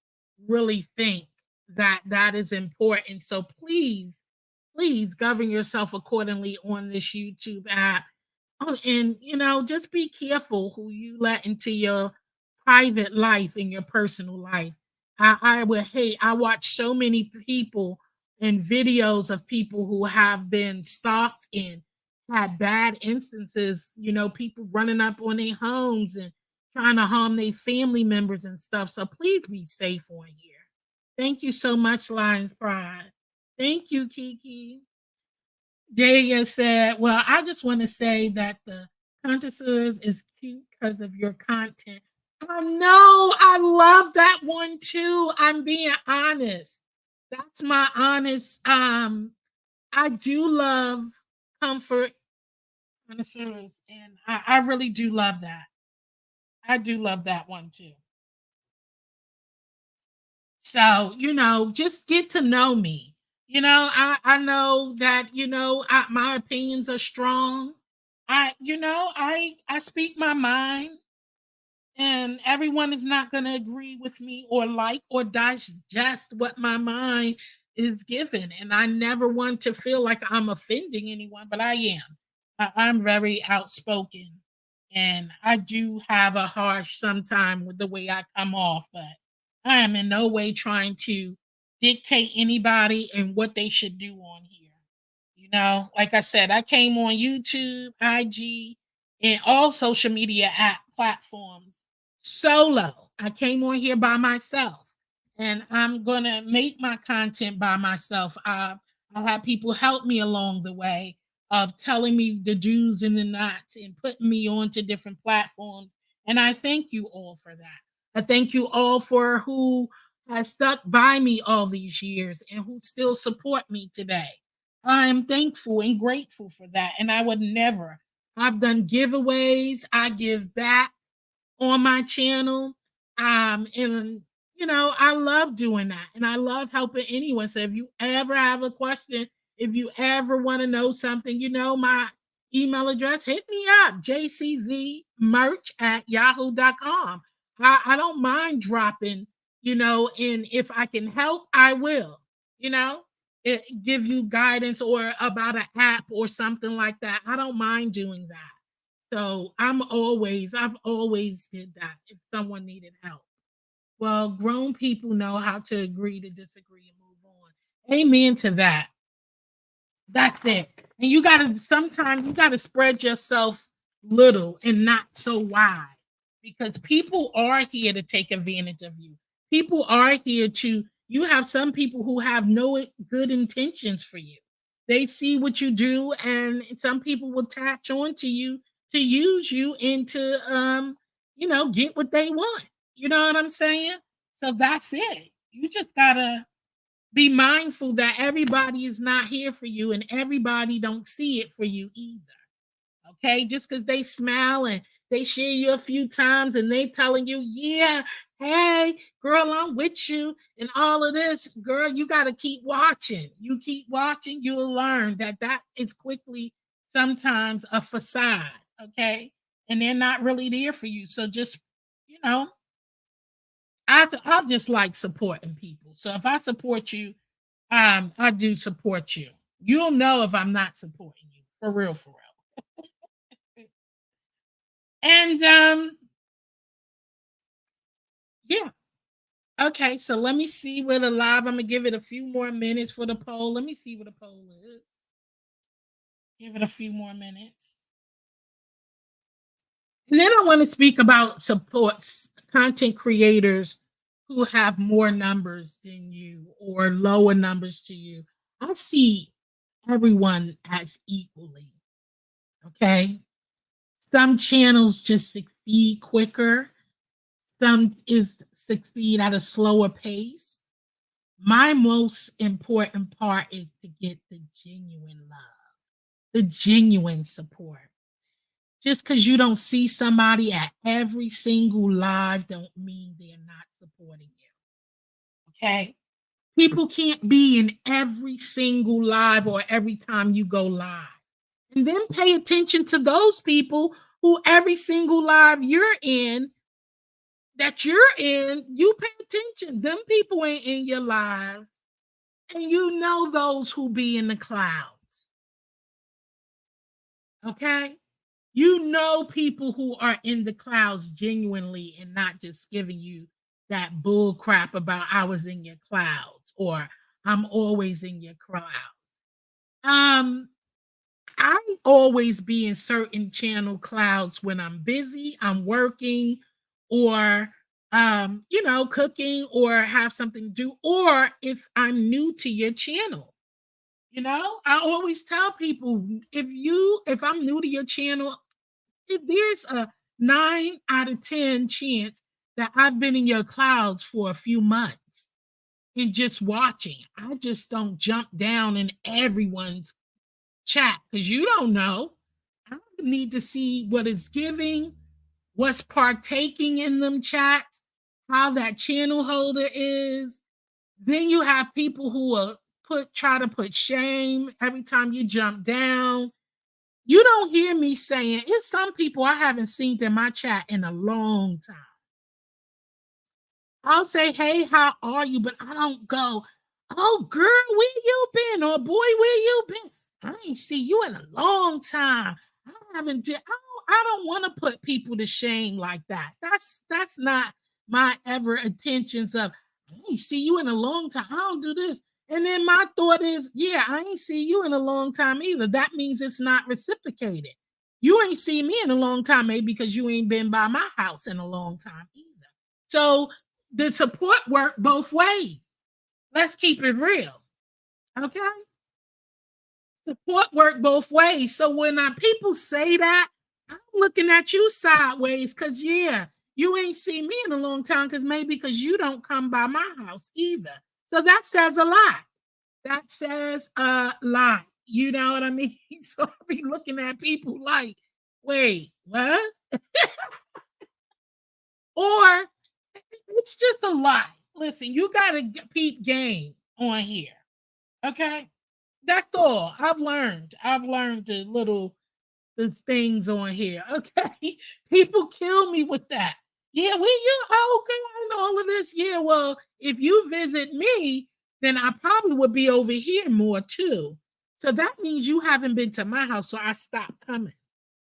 really think that that is important. So please govern yourself accordingly on this YouTube app. Oh, and just be careful who you let into your private life and your personal life. I would hate. I watch so many people and videos of people who have been stalked and had bad instances. People running up on their homes and trying to harm their family members and stuff. So please be safe on here. Thank you so much, Lions Pride. Thank you, Kiki. Daya said, well, I just want to say that the Contours is cute because of your content. I know. I love that one too. I'm being honest. That's my honest. I do love comfort connoisseurs, and I really do love that. I do love that one too. So, just get to know me. I know that, my opinions are strong. I speak my mind, and everyone is not going to agree with me or like or digest what my mind is given. And I never want to feel like I'm offending anyone, but I am. I'm very outspoken, and I do have a harsh sometime with the way I come off, but I am in no way trying to dictate anybody and what they should do on here. Like I said, I came on YouTube, IG, and all social media app platforms solo. I came on here by myself, and I'm going to make my content by myself. I have people help me along the way of telling me the do's and the nots and putting me onto different platforms. And I thank you all for that. I thank you all for who has stuck by me all these years and who still support me today. I am thankful and grateful for that. And I would never. I've done giveaways. I give back on my channel. And I love doing that. And I love helping anyone. So if you ever have a question, if you ever want to know something, my email address, hit me up, jczmerch@yahoo.com. I don't mind dropping and if I can help, I will, you know, give you guidance or about an app or something like that. I don't mind doing that. So I've always did that if someone needed help. Well, grown people know how to agree to disagree and move on. Amen to that. That's it. And sometimes you gotta spread yourself little and not so wide because people are here to take advantage of you. People are here to, you have some people who have no good intentions for you. They see what you do, and some people will attach on to you to use you and to get what they want. You know what I'm saying? So that's it. You just gotta be mindful that everybody is not here for you and everybody don't see it for you either. Okay, just because they smile and they share you a few times and they telling you, yeah, hey girl, I'm with you and all of this, girl, you got to keep watching. You keep watching, you'll learn that that is quickly sometimes a facade. Okay, and they're not really there for you. So just, you know I just like supporting people. So if I support you, I do support you. You'll know if I'm not supporting you, for real, for real. And yeah. Okay, so let me see what the live. I'm gonna give it a few more minutes for the poll. Let me see what the poll is. Give it a few more minutes. And then I want to speak about supports content creators who have more numbers than you or lower numbers to you. I see everyone as equally. Okay. Some channels just succeed quicker. Some is succeed at a slower pace. My most important part is to get the genuine love, the genuine support. Just because you don't see somebody at every single live don't mean they're not supporting you. Okay? People can't be in every single live or every time you go live. And then pay attention to those people who every single live you're in, you pay attention. Them people ain't in your lives. And you know those who be in the clouds. Okay? You know people who are in the clouds genuinely and not just giving you that bull crap about I was in your clouds or I'm always in your clouds. I always be in certain channel clouds when I'm busy, I'm working, or cooking or have something to do, or if I'm new to your channel. I always tell people if I'm new to your channel, if there's a 9 out of 10 chance that I've been in your clouds for a few months and just watching. I just don't jump down in everyone's chat because you don't know. I need to see what is giving, what's partaking in them chats, how that channel holder is. Then you have people who will try to put shame every time you jump down. You don't hear me saying it's some people I haven't seen in my chat in a long time. I'll say, hey, how are you? But I don't go, oh, girl, where you been? Or boy, where you been? I ain't see you in a long time. I don't want to put people to shame like that. That's not my ever intentions of I ain't see you in a long time. I don't do this. And then my thought is, yeah, I ain't see you in a long time either. That means it's not reciprocated. You ain't seen me in a long time, maybe because you ain't been by my house in a long time either. So the support work both ways. Let's keep it real. Okay? Support work both ways. So when people say that, I'm looking at you sideways because, yeah, you ain't seen me in a long time because you don't come by my house either. So that says a lot. That says a lot. You know what I mean? So I'll be looking at people like, wait, what? Or it's just a lot. Listen, you got to peep game on here. Okay? That's all. I've learned the things on here. Okay. People kill me with that. Yeah, where you? Oh, girl, all of this? Yeah, well, if you visit me, then I probably would be over here more too. So that means you haven't been to my house, so I stopped coming.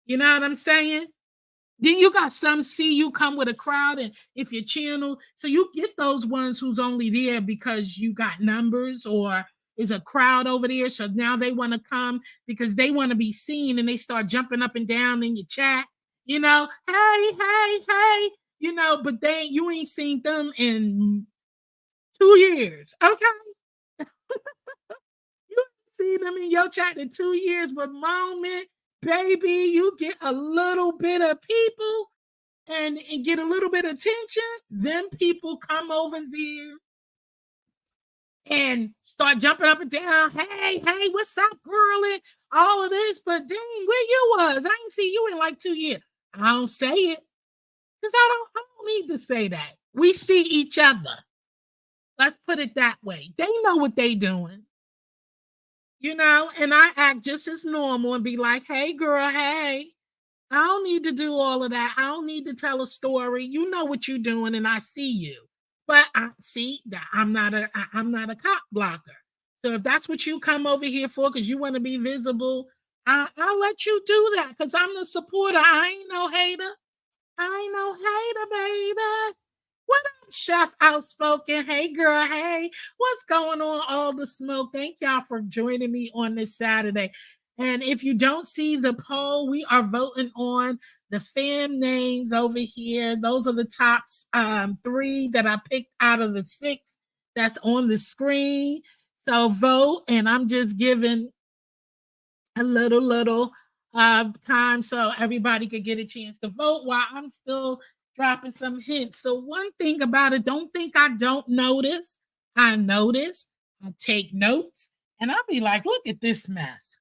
You know what I'm saying? Then you got some see you come with a crowd, and if your channel, so you get those ones who's only there because you got numbers or is a crowd over there. So now they want to come because they want to be seen and they start jumping up and down in your chat, hey, hey, hey, but you ain't seen them in 2 years. Okay. You ain't seen them in your chat in 2 years, but moment, baby, you get a little bit of people and get a little bit of attention, then people come over there and start jumping up and down. Hey, hey, what's up, girlie? All of this, but dang, where you was? I ain't see you in like 2 years. I don't say it because I don't need to say that. We see each other. Let's put it that way. They know what they doing. And I act just as normal and be like, hey, girl, hey. I don't need to do all of that. I don't need to tell a story. You know what you're doing, and I see you. But I see that I'm not a cop blocker. So if that's what you come over here for, because you want to be visible, I'll let you do that because I'm the supporter. I ain't no hater. I ain't no hater, baby. What up, Chef Outspoken? Hey, girl. Hey, what's going on? All the smoke. Thank y'all for joining me on this Saturday. And if you don't see the poll, we are voting on the fan names over here. Those are the top 3 that I picked out of the 6 that's on the screen. So vote, and I'm just giving a little time so everybody could get a chance to vote while I'm still dropping some hints. So one thing about it, don't think I don't notice. I notice, I take notes, and I'll be like, look at this mess.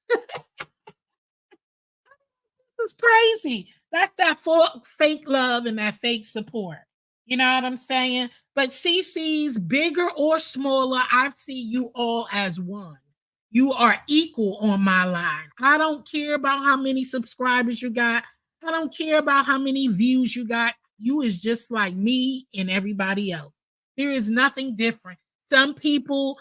It's crazy. That's that fake love and that fake support. You know what I'm saying? But CC's bigger or smaller, I see you all as one. You are equal on my line. I don't care about how many subscribers you got. I don't care about how many views you got. You is just like me and everybody else. There is nothing different. Some people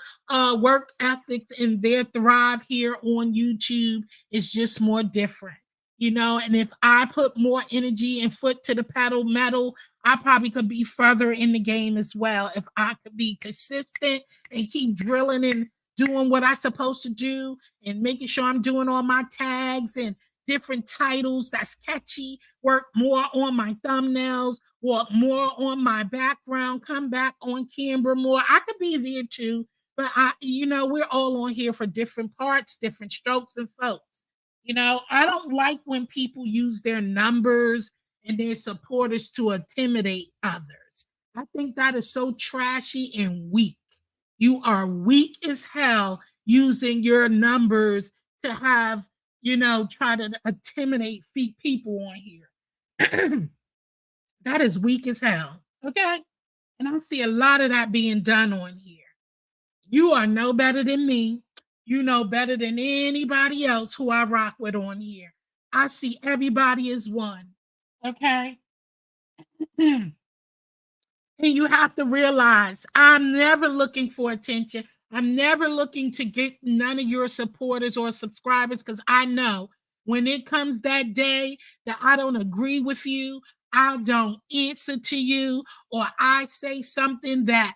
work ethics and their thrive here on YouTube is just more different. And if I put more energy and foot to the pedal metal, I probably could be further in the game as well. If I could be consistent and keep drilling and doing what I'm supposed to do and making sure I'm doing all my tags and different titles that's catchy, work more on my thumbnails, work more on my background, come back on camera more. I could be there too, but we're all on here for different parts, different strokes and folks. I don't like when people use their numbers and their supporters to intimidate others. I think that is so trashy and weak. You are weak as hell using your numbers to have, try to intimidate people on here. That is weak as hell. Okay. And I see a lot of that being done on here. You are no better than me. You know better than anybody else who I rock with on here. I see everybody as one. Okay. And you have to realize I'm never looking for attention. I'm never looking to get none of your supporters or subscribers because I know when it comes that day that I don't agree with you, I don't answer to you, or I say something that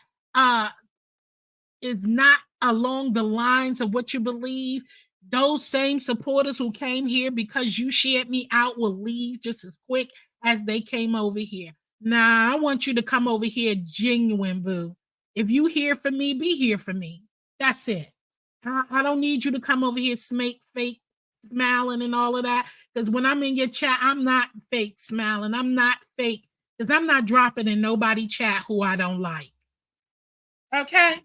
is not along the lines of what you believe, those same supporters who came here because you shared me out will leave just as quick as they came over here. Nah, I want you to come over here genuine, boo. If you here for me, be here for me. That's it. I don't need you to come over here fake smiling and all of that. Because when I'm in your chat, I'm not fake smiling. I'm not fake. Because I'm not dropping in nobody chat who I don't like. Okay?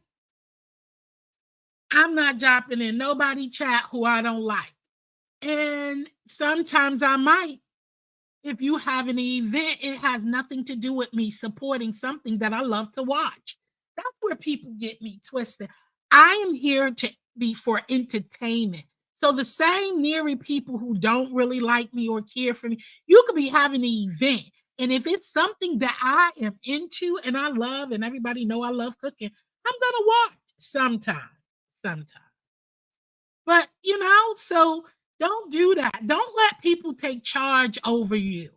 I'm not dropping in nobody chat who I don't like. And sometimes I might. If you have an event, it has nothing to do with me supporting something that I love to watch. That's where people get me twisted. I am here to be for entertainment. So the same neary people who don't really like me or care for me, you could be having an event And if it's something that I am into and I love, and everybody know I love cooking, I'm gonna watch sometime. But so don't do that. Don't let people take charge over you.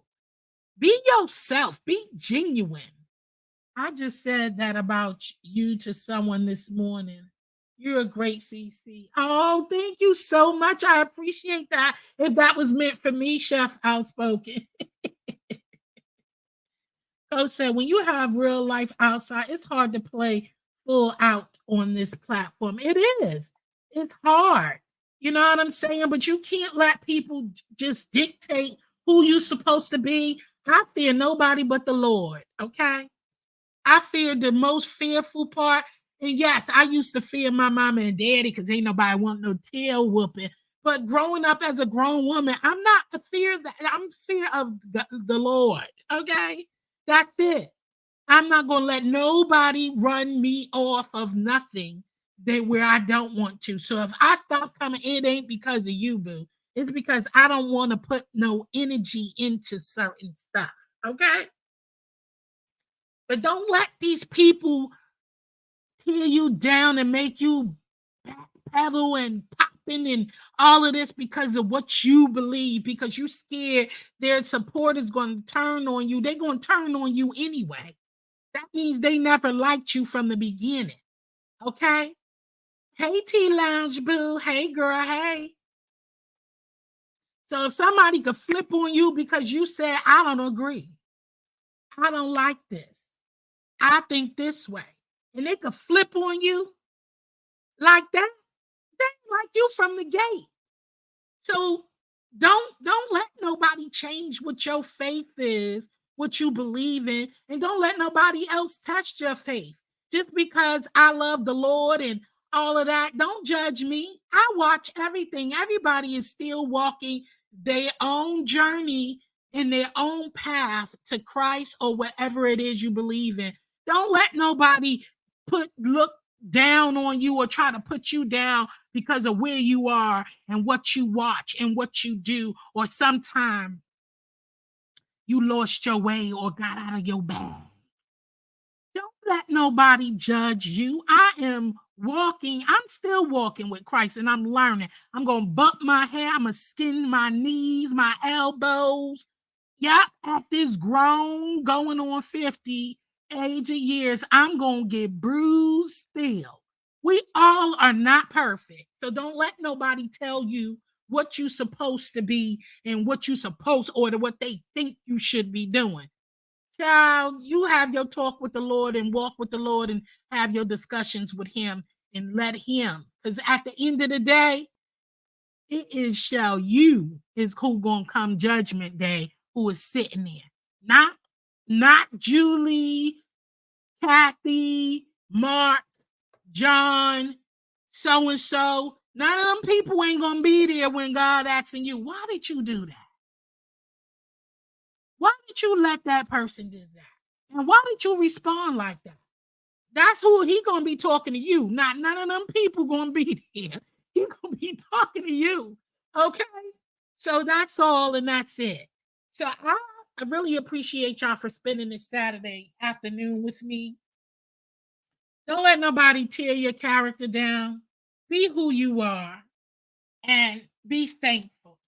Be yourself. Be genuine. I just said that about you to someone this morning. You're a great CC. Oh, thank you so much. I appreciate that. If that was meant for me, Chef Outspoken. Coach said, when you have real life outside, it's hard to play full out on this platform. It is. It's hard. You know what I'm saying? But you can't let people just dictate who you're supposed to be. I fear nobody but the Lord. Okay. I fear the most fearful part. And yes, I used to fear my mama and daddy because ain't nobody want no tail whooping. But growing up as a grown woman, I'm not a fear that I'm fear of the Lord. Okay. That's it. I'm not gonna let nobody run me off of nothing that where I don't want to. So if I stop coming, it ain't because of you, boo. It's because I don't want to put no energy into certain stuff. Okay. But don't let these people tear you down and make you backpedal and popping and all of this because of what you believe, because you're scared their support is going to turn on you. They're going to turn on you anyway. That means they never liked you from the beginning. Okay? Hey, T Lounge Boo. Hey, girl. Hey. So if somebody could flip on you because you said, I don't agree, I don't like this, I think this way, and they could flip on you like that, they like you from the gate. So don't let nobody change what your faith is, what you believe in, and don't let nobody else touch your faith. Just because I love the Lord and all of that, don't judge me. I watch everything. Everybody is still walking their own journey in their own path to Christ or whatever it is you believe in. Don't let nobody look down on you or try to put you down because of where you are and what you watch and what you do, or sometime you lost your way or got out of your bag. Don't let nobody judge you. I'm still walking with Christ, and I'm learning. I'm going to bump my hair. I'm going to skin my knees, my elbows. Yep, at this grown, going on 50 age of years, I'm going to get bruised still. We all are not perfect. So don't let nobody tell you what you're supposed to be and what you're supposed or what they think you should be doing. Child, you have your talk with the Lord and walk with the Lord and have your discussions with him and let him. Because at the end of the day, it is shall you is who gonna come judgment day who is sitting there. Not Julie, Kathy, Mark, John, so and so. None of them people ain't gonna be there when God asking you, why did you do that? Why did you let that person do that? And why did you respond like that? That's who he gonna be talking to you. Not none of them people gonna be there. He gonna be talking to you. Okay. So that's all, and that's it. So I really appreciate y'all for spending this Saturday afternoon with me. Don't let nobody tear your character down. Be who you are and be thankful.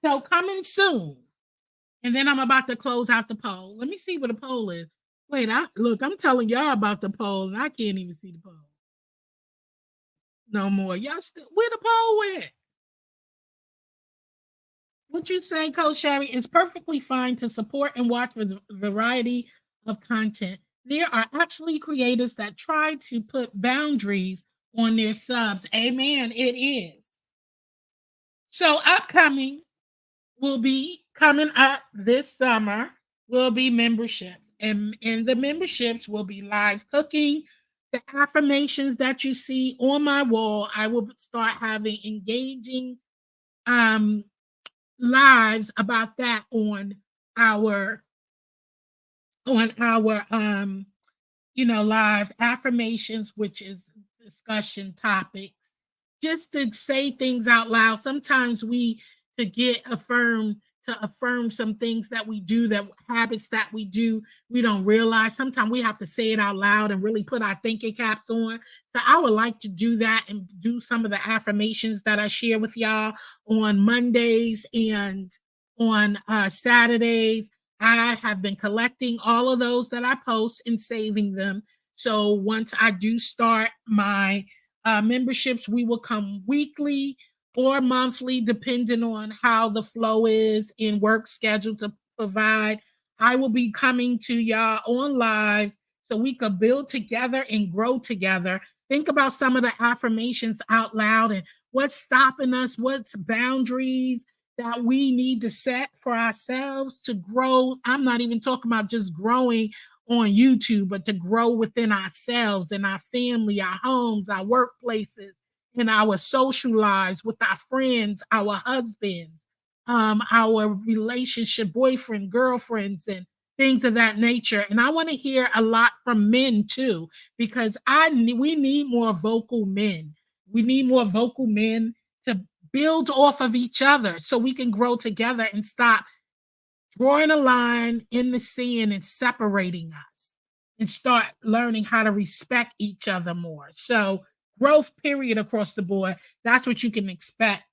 So coming soon. And then I'm about to close out the poll. Let me see what the poll is. Wait, I'm telling y'all about the poll, and I can't even see the poll. No more. Y'all still where the poll went? What you say, Coach Sherry? It's perfectly fine to support and watch a variety of content. There are actually creators that try to put boundaries on their subs. Amen. It is. So upcoming will be coming up this summer will be memberships. And in the memberships will be live cooking. The affirmations that you see on my wall, I will start having engaging lives about that on our live affirmations, which is discussion topics, just to say things out loud. Sometimes we to get affirmed to affirm some things that we do, that habits that we do, we don't realize. Sometimes we have to say it out loud and really put our thinking caps on. So I would like to do that and do some of the affirmations that I share with y'all on Mondays and on Saturdays. I have been collecting all of those that I post and saving them. So once I do start my memberships, we will come weekly or monthly, depending on how the flow is in work schedule to provide. I will be coming to y'all on lives so we could build together and grow together. Think about some of the affirmations out loud and what's stopping us, what's boundaries that we need to set for ourselves to grow. I'm not even talking about just growing on YouTube, but to grow within ourselves and our family, our homes, our workplaces, in our social lives with our friends, our husbands, our relationship, boyfriend, girlfriends, and things of that nature. And I want to hear a lot from men too, because we need more vocal men. We need more vocal men to build off of each other so we can grow together and stop drawing a line in the sand and separating us and start learning how to respect each other more. So, growth, period, across the board. That's what you can expect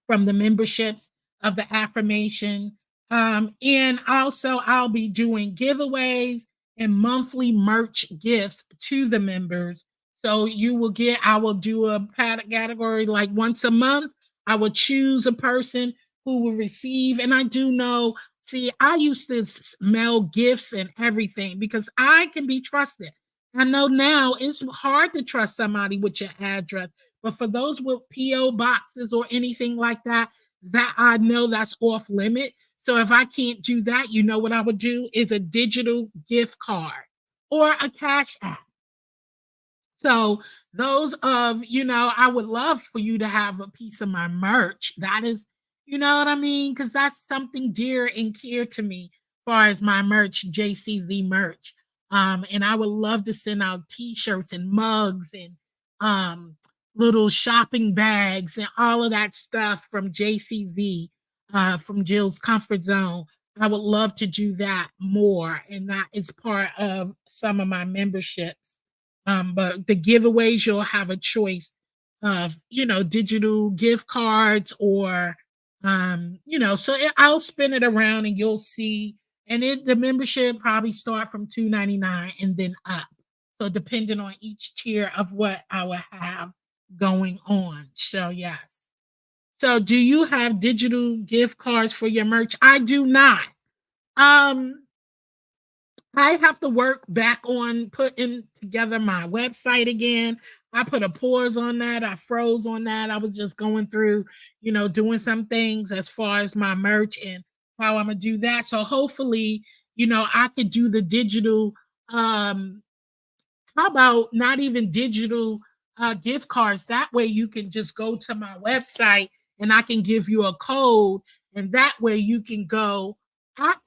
from the memberships of the affirmation. And also, I'll be doing giveaways and monthly merch gifts to the members. So I will do a category like once a month. I will choose a person who will receive. And I do know, see, I used to mail gifts and everything because I can be trusted. I know now it's hard to trust somebody with your address, but for those with PO boxes or anything like that, that I know that's off limit. So if I can't do that, you know what I would do is a digital gift card or a cash app. So those of, I would love for you to have a piece of my merch. That is, you know what I mean? Because that's something dear and dear to me as far as my merch, JCZ merch. And I would love to send out t-shirts and mugs and little shopping bags and all of that stuff from JCZ, from Jill's Comfort Zone. I would love to do that more. And that is part of some of my memberships. But the giveaways, you'll have a choice of, digital gift cards or, I'll spin it around and you'll see. And the membership probably start from $2.99 and then up. So depending on each tier of what I will have going on. So yes. So do you have digital gift cards for your merch? I do not. I have to work back on putting together my website again. I put a pause on that. I froze on that. I was just going through, doing some things as far as my merch and how I'm gonna do that. So hopefully, I could do the digital. How about not even digital gift cards? That way you can just go to my website and I can give you a code, and that way you can go.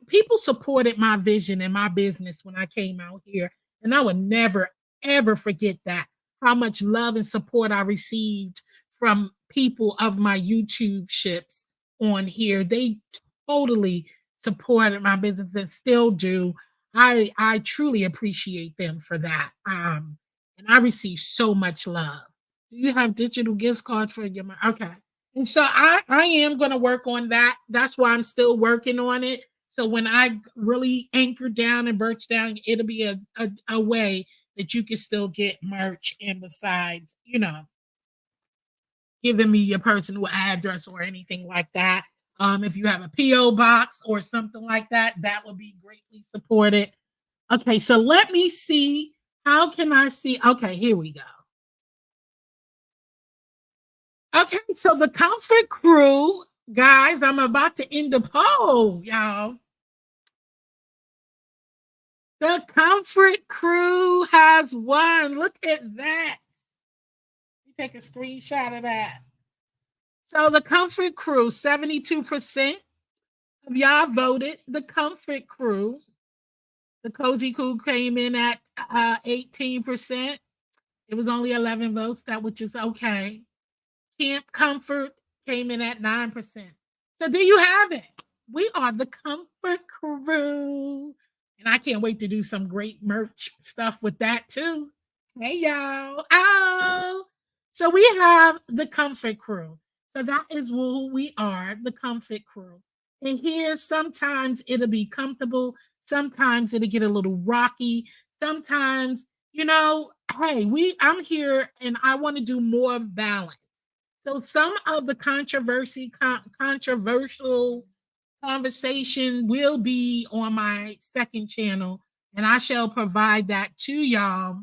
People supported my vision and my business when I came out here, and I would never ever forget that. How much love and support I received from people of my YouTube ships on here. They totally supported my business and still do. I truly appreciate them for that. And I receive so much love. Do you have digital gift cards for your okay? And so I am going to work on that. That's why I'm still working on it. So when I really anchor down and birch down, it'll be a way that you can still get merch, and besides, giving me your personal address or anything like that. If you have a PO box or something like that, that would be greatly supported. Okay, so let me see. How can I see? Okay, here we go. Okay, so the Comfort Crew, guys, I'm about to end the poll, y'all. The Comfort Crew has won. Look at that. Let me take a screenshot of that. So the Comfort Crew, 72% of y'all voted the Comfort Crew. The Cozy Crew came in at 18%. It was only 11 votes, which is okay. Camp Comfort came in at 9%. So there you have it. We are the Comfort Crew. And I can't wait to do some great merch stuff with that too. Hey, y'all. Oh. So we have the Comfort Crew. So that is who we are, the Comfort Crew. And here, sometimes it'll be comfortable. Sometimes it'll get a little rocky. Sometimes, hey, I'm here and I want to do more balance. So some of the controversial conversation will be on my second channel, and I shall provide that to y'all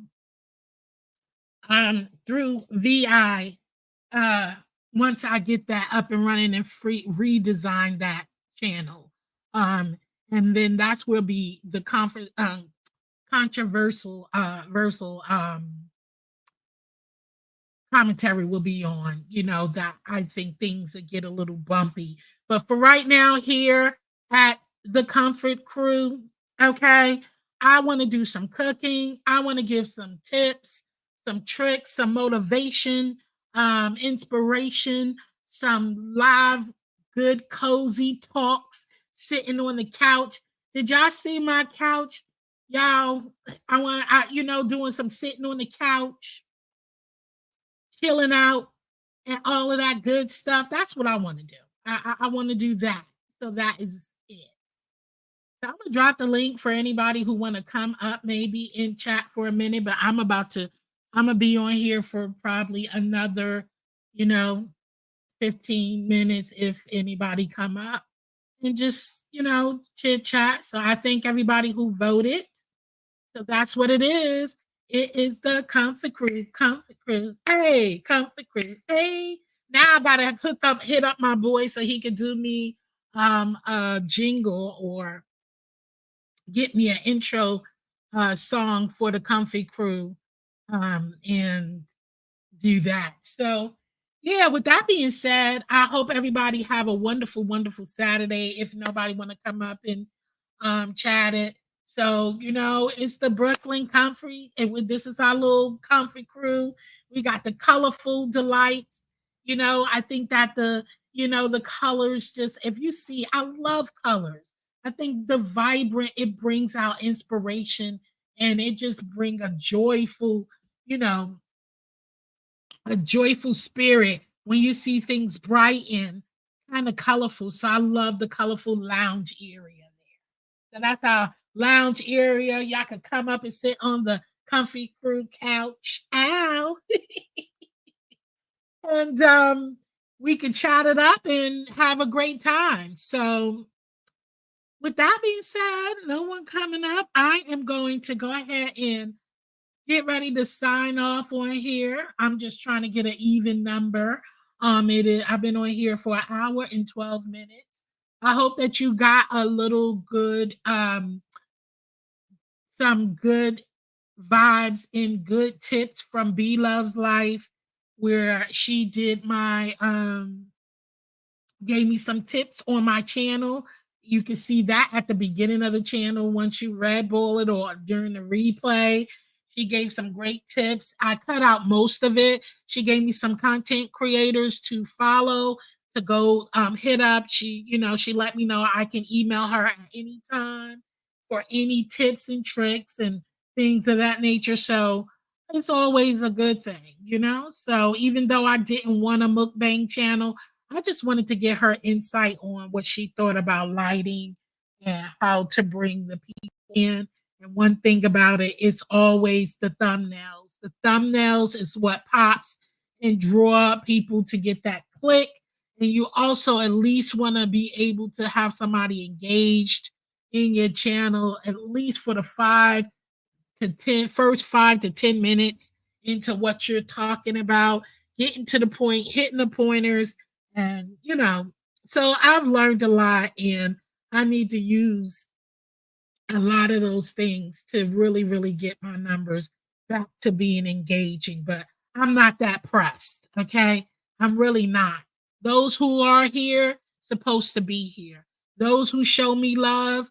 through VI once I get that up and running and redesign that channel. And then that's will be the controversial versal commentary will be on, that I think things that get a little bumpy. But for right now, here at the Comfort Crew, okay, I want to do some cooking. I want to give some tips, some tricks, some motivation, inspiration, some live, good, cozy talks, sitting on the couch. Did y'all see my couch? Y'all, doing some sitting on the couch, chilling out, and all of that good stuff. That's what I want to do. I want to do that. So that is it. So I'm gonna drop the link for anybody who want to come up maybe in chat for a minute, but I'm gonna be on here for probably another, 15 minutes if anybody come up and just, chit chat. So I thank everybody who voted. So that's what it is. It is the Comfort Crew, Comfort Crew. Hey, Comfort Crew. Hey. Now I gotta hit up my boy so he could do me a jingle or get me an intro song for the Comfy Crew and do that. So yeah, with that being said, I hope everybody have a wonderful, wonderful Saturday. If nobody want to come up and chat it. So, it's the Brooklyn Comfy, and this is our little Comfy Crew. We got the colorful delights. I think that the colors just, if you see, I love colors. I think the vibrant, it brings out inspiration and it just bring a joyful spirit when you see things bright and kind of colorful. So I love the colorful lounge area there. So that's our lounge area. Y'all can come up and sit on the Comfy Crew couch. Ow. And we can chat it up and have a great time. So with that being said, no one coming up, I am going to go ahead and get ready to sign off on here. I'm just trying to get an even number. I've been on here for an hour and 12 minutes. I hope that you got a little good, some good vibes and good tips from B Love's Life, where she did gave me some tips on my channel. You can see that at the beginning of the channel once you red bull it or during the replay. She gave some great tips. I cut out most of it. She gave me some content creators to follow, to go hit up. She let me know I can email her at any time for any tips and tricks and things of that nature. So it's always a good thing, So even though I didn't want a mukbang channel, I just wanted to get her insight on what she thought about lighting and how to bring the people in. And one thing about it is always the thumbnails. The thumbnails is what pops and draw people to get that click. And you also at least want to be able to have somebody engaged in your channel, at least for the first 5 to 10 minutes into what you're talking about, getting to the point, hitting the pointers. And, so I've learned a lot and I need to use a lot of those things to really, really get my numbers back to being engaging. But I'm not that pressed. Okay. I'm really not. Those who are here supposed to be here. Those who show me love,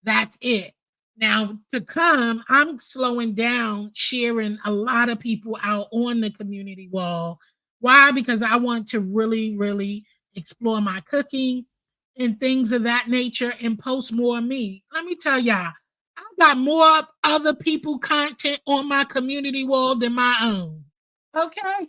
that's it. Now to come, I'm slowing down, sharing a lot of people out on the community wall. Why? Because I want to really, really explore my cooking. and things of that nature and post more of me. Let me tell y'all, I got more other people content on my community wall than my own. Okay?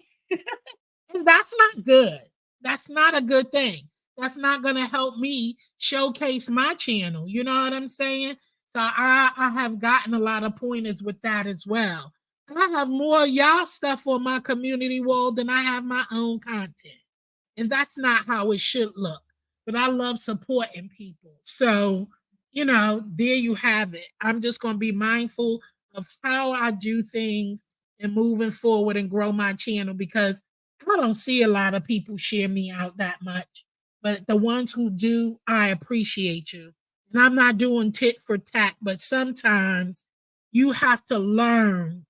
And that's not good. That's not a good thing. That's not going to help me showcase my channel. You know what I'm saying? So I have gotten a lot of pointers with that as well. I have more y'all stuff on my community wall than I have my own content. And that's not how it should look. But I love supporting people. So, there you have it. I'm just going to be mindful of how I do things and moving forward and grow my channel because I don't see a lot of people share me out that much. But the ones who do, I appreciate you. And I'm not doing tit for tat, but sometimes you have to learn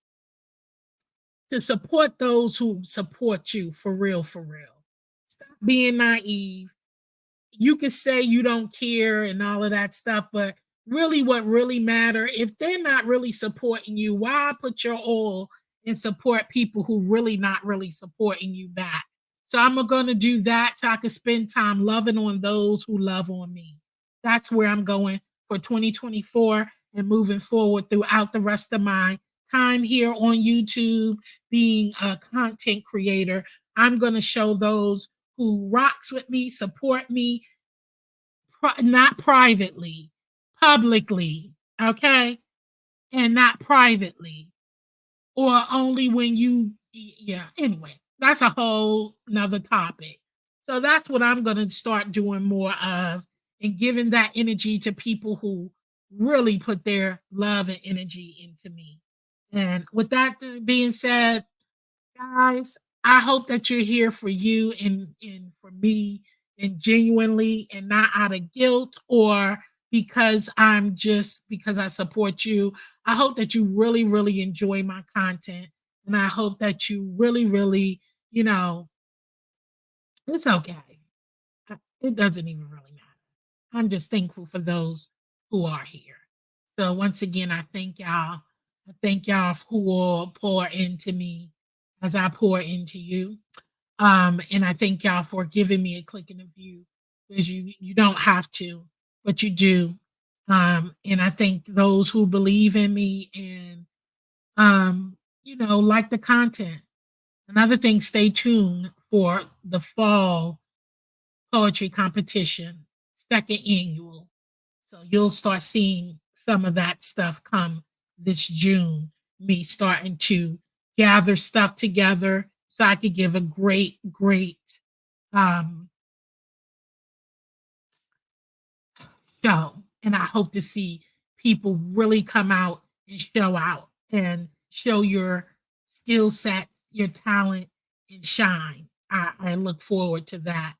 to support those who support you for real, for real. Stop being naive. You can say you don't care and all of that stuff, but really what really matter, if they're not really supporting you, why put your all and support people who really not really supporting you back? So I'm going to do that so I can spend time loving on those who love on me. That's where I'm going for 2024 and moving forward throughout the rest of my time here on YouTube being a content creator. I'm going to show those who rocks with me, support me, not privately, publicly, okay? And not privately, or only when yeah, anyway, that's a whole nother topic. So that's what I'm going to start doing more of and giving that energy to people who really put their love and energy into me. And with that being said, guys, I hope that you're here for you and for me and genuinely and not out of guilt or because I support you. I hope that you really, really enjoy my content. And I hope that you really, really, it's okay. It doesn't even really matter. I'm just thankful for those who are here. So once again, I thank y'all. I thank y'all who will pour into me as I pour into you. And I thank y'all for giving me a click and a view because you don't have to, but you do. And I thank those who believe in me and like the content. Another thing, stay tuned for the fall poetry competition, second annual. So you'll start seeing some of that stuff come this June. Me starting to gather stuff together so I could give a great, great um, show. And I hope to see people really come out and show out and show your skill sets, your talent, and shine. I look forward to that.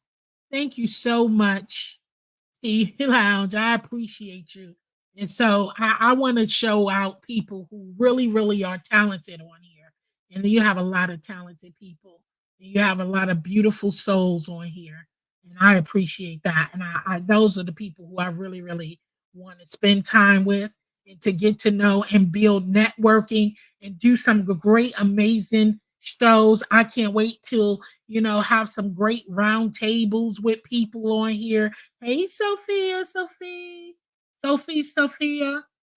Thank you so much, T Lounge. I appreciate you. And so I want to show out people who really, really are talented on here. And you have a lot of talented people. And you have a lot of beautiful souls on here. And I appreciate that. And I those are the people who I really, really want to spend time with and to get to know and build networking and do some great, amazing shows. I can't wait till, have some great round tables with people on here. Hey, Sophia.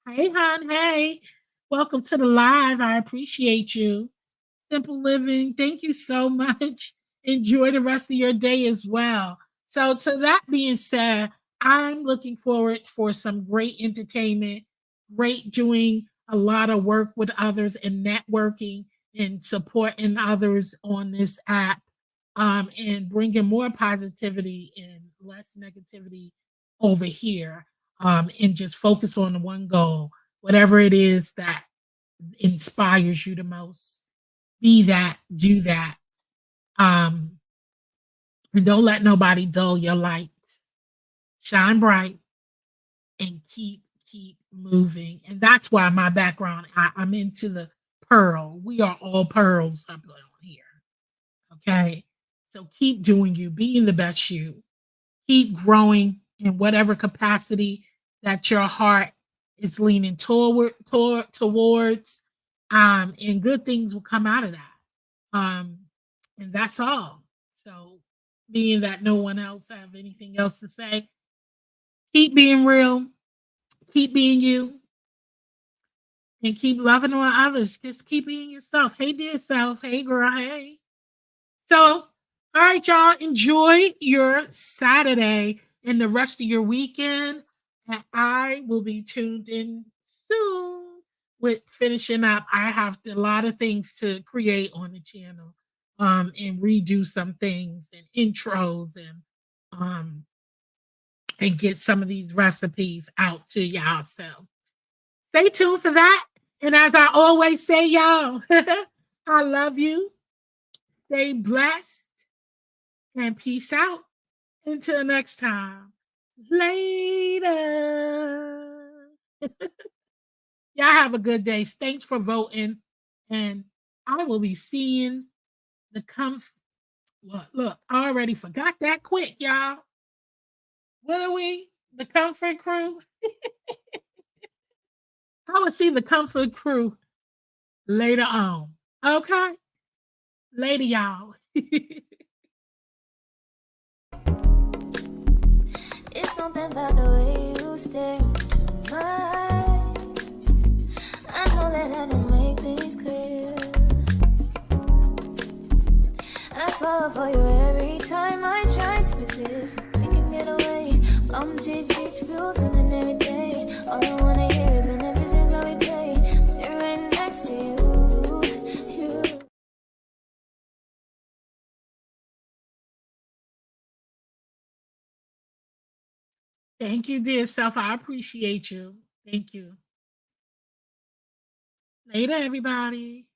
Hey, hon. Hey, welcome to the live. I appreciate you. Simple Living, thank you so much. Enjoy the rest of your day as well. So, to that being said, I'm looking forward for some great entertainment, great doing a lot of work with others and networking and supporting others on this app, and bringing more positivity and less negativity over here, and just focus on the one goal, whatever it is that inspires you the most. Be that, do that. Um, and don't let nobody dull your light. Shine bright and keep moving. And that's why my background, I'm into the pearl. We are all pearls up on here. Okay. So keep doing you, being the best you. Keep growing in whatever capacity that your heart is leaning towards. And good things will come out of that. And that's all. So, being that no one else have anything else to say, Keep being real, keep being you, and keep loving on others. Just keep being yourself. Hey, dear self. Hey, girl. Hey. So, all right, y'all, enjoy your Saturday and the rest of your weekend. And I will be tuned in soon with finishing up. I have a lot of things to create on the channel, and redo some things and intros um and get some of these recipes out to y'all. So stay tuned for that. And as I always say, y'all, I love you. Stay blessed and peace out. Until next time. Later. Y'all have a good day. Thanks for voting. And I will be seeing the look, I already forgot that quick, y'all. What are we? The Comfort Crew? I will see the Comfort Crew later on. Okay? Later, y'all. It's something about the way you stare into my eyes. I know that I don't make things clear. I fall for you every time I try to resist. We can get away. Come chase beach views and every day. All I wanna hear is an episode that we play. Sit right next to you. Thank you, dear self. I appreciate you. Thank you. Later, everybody.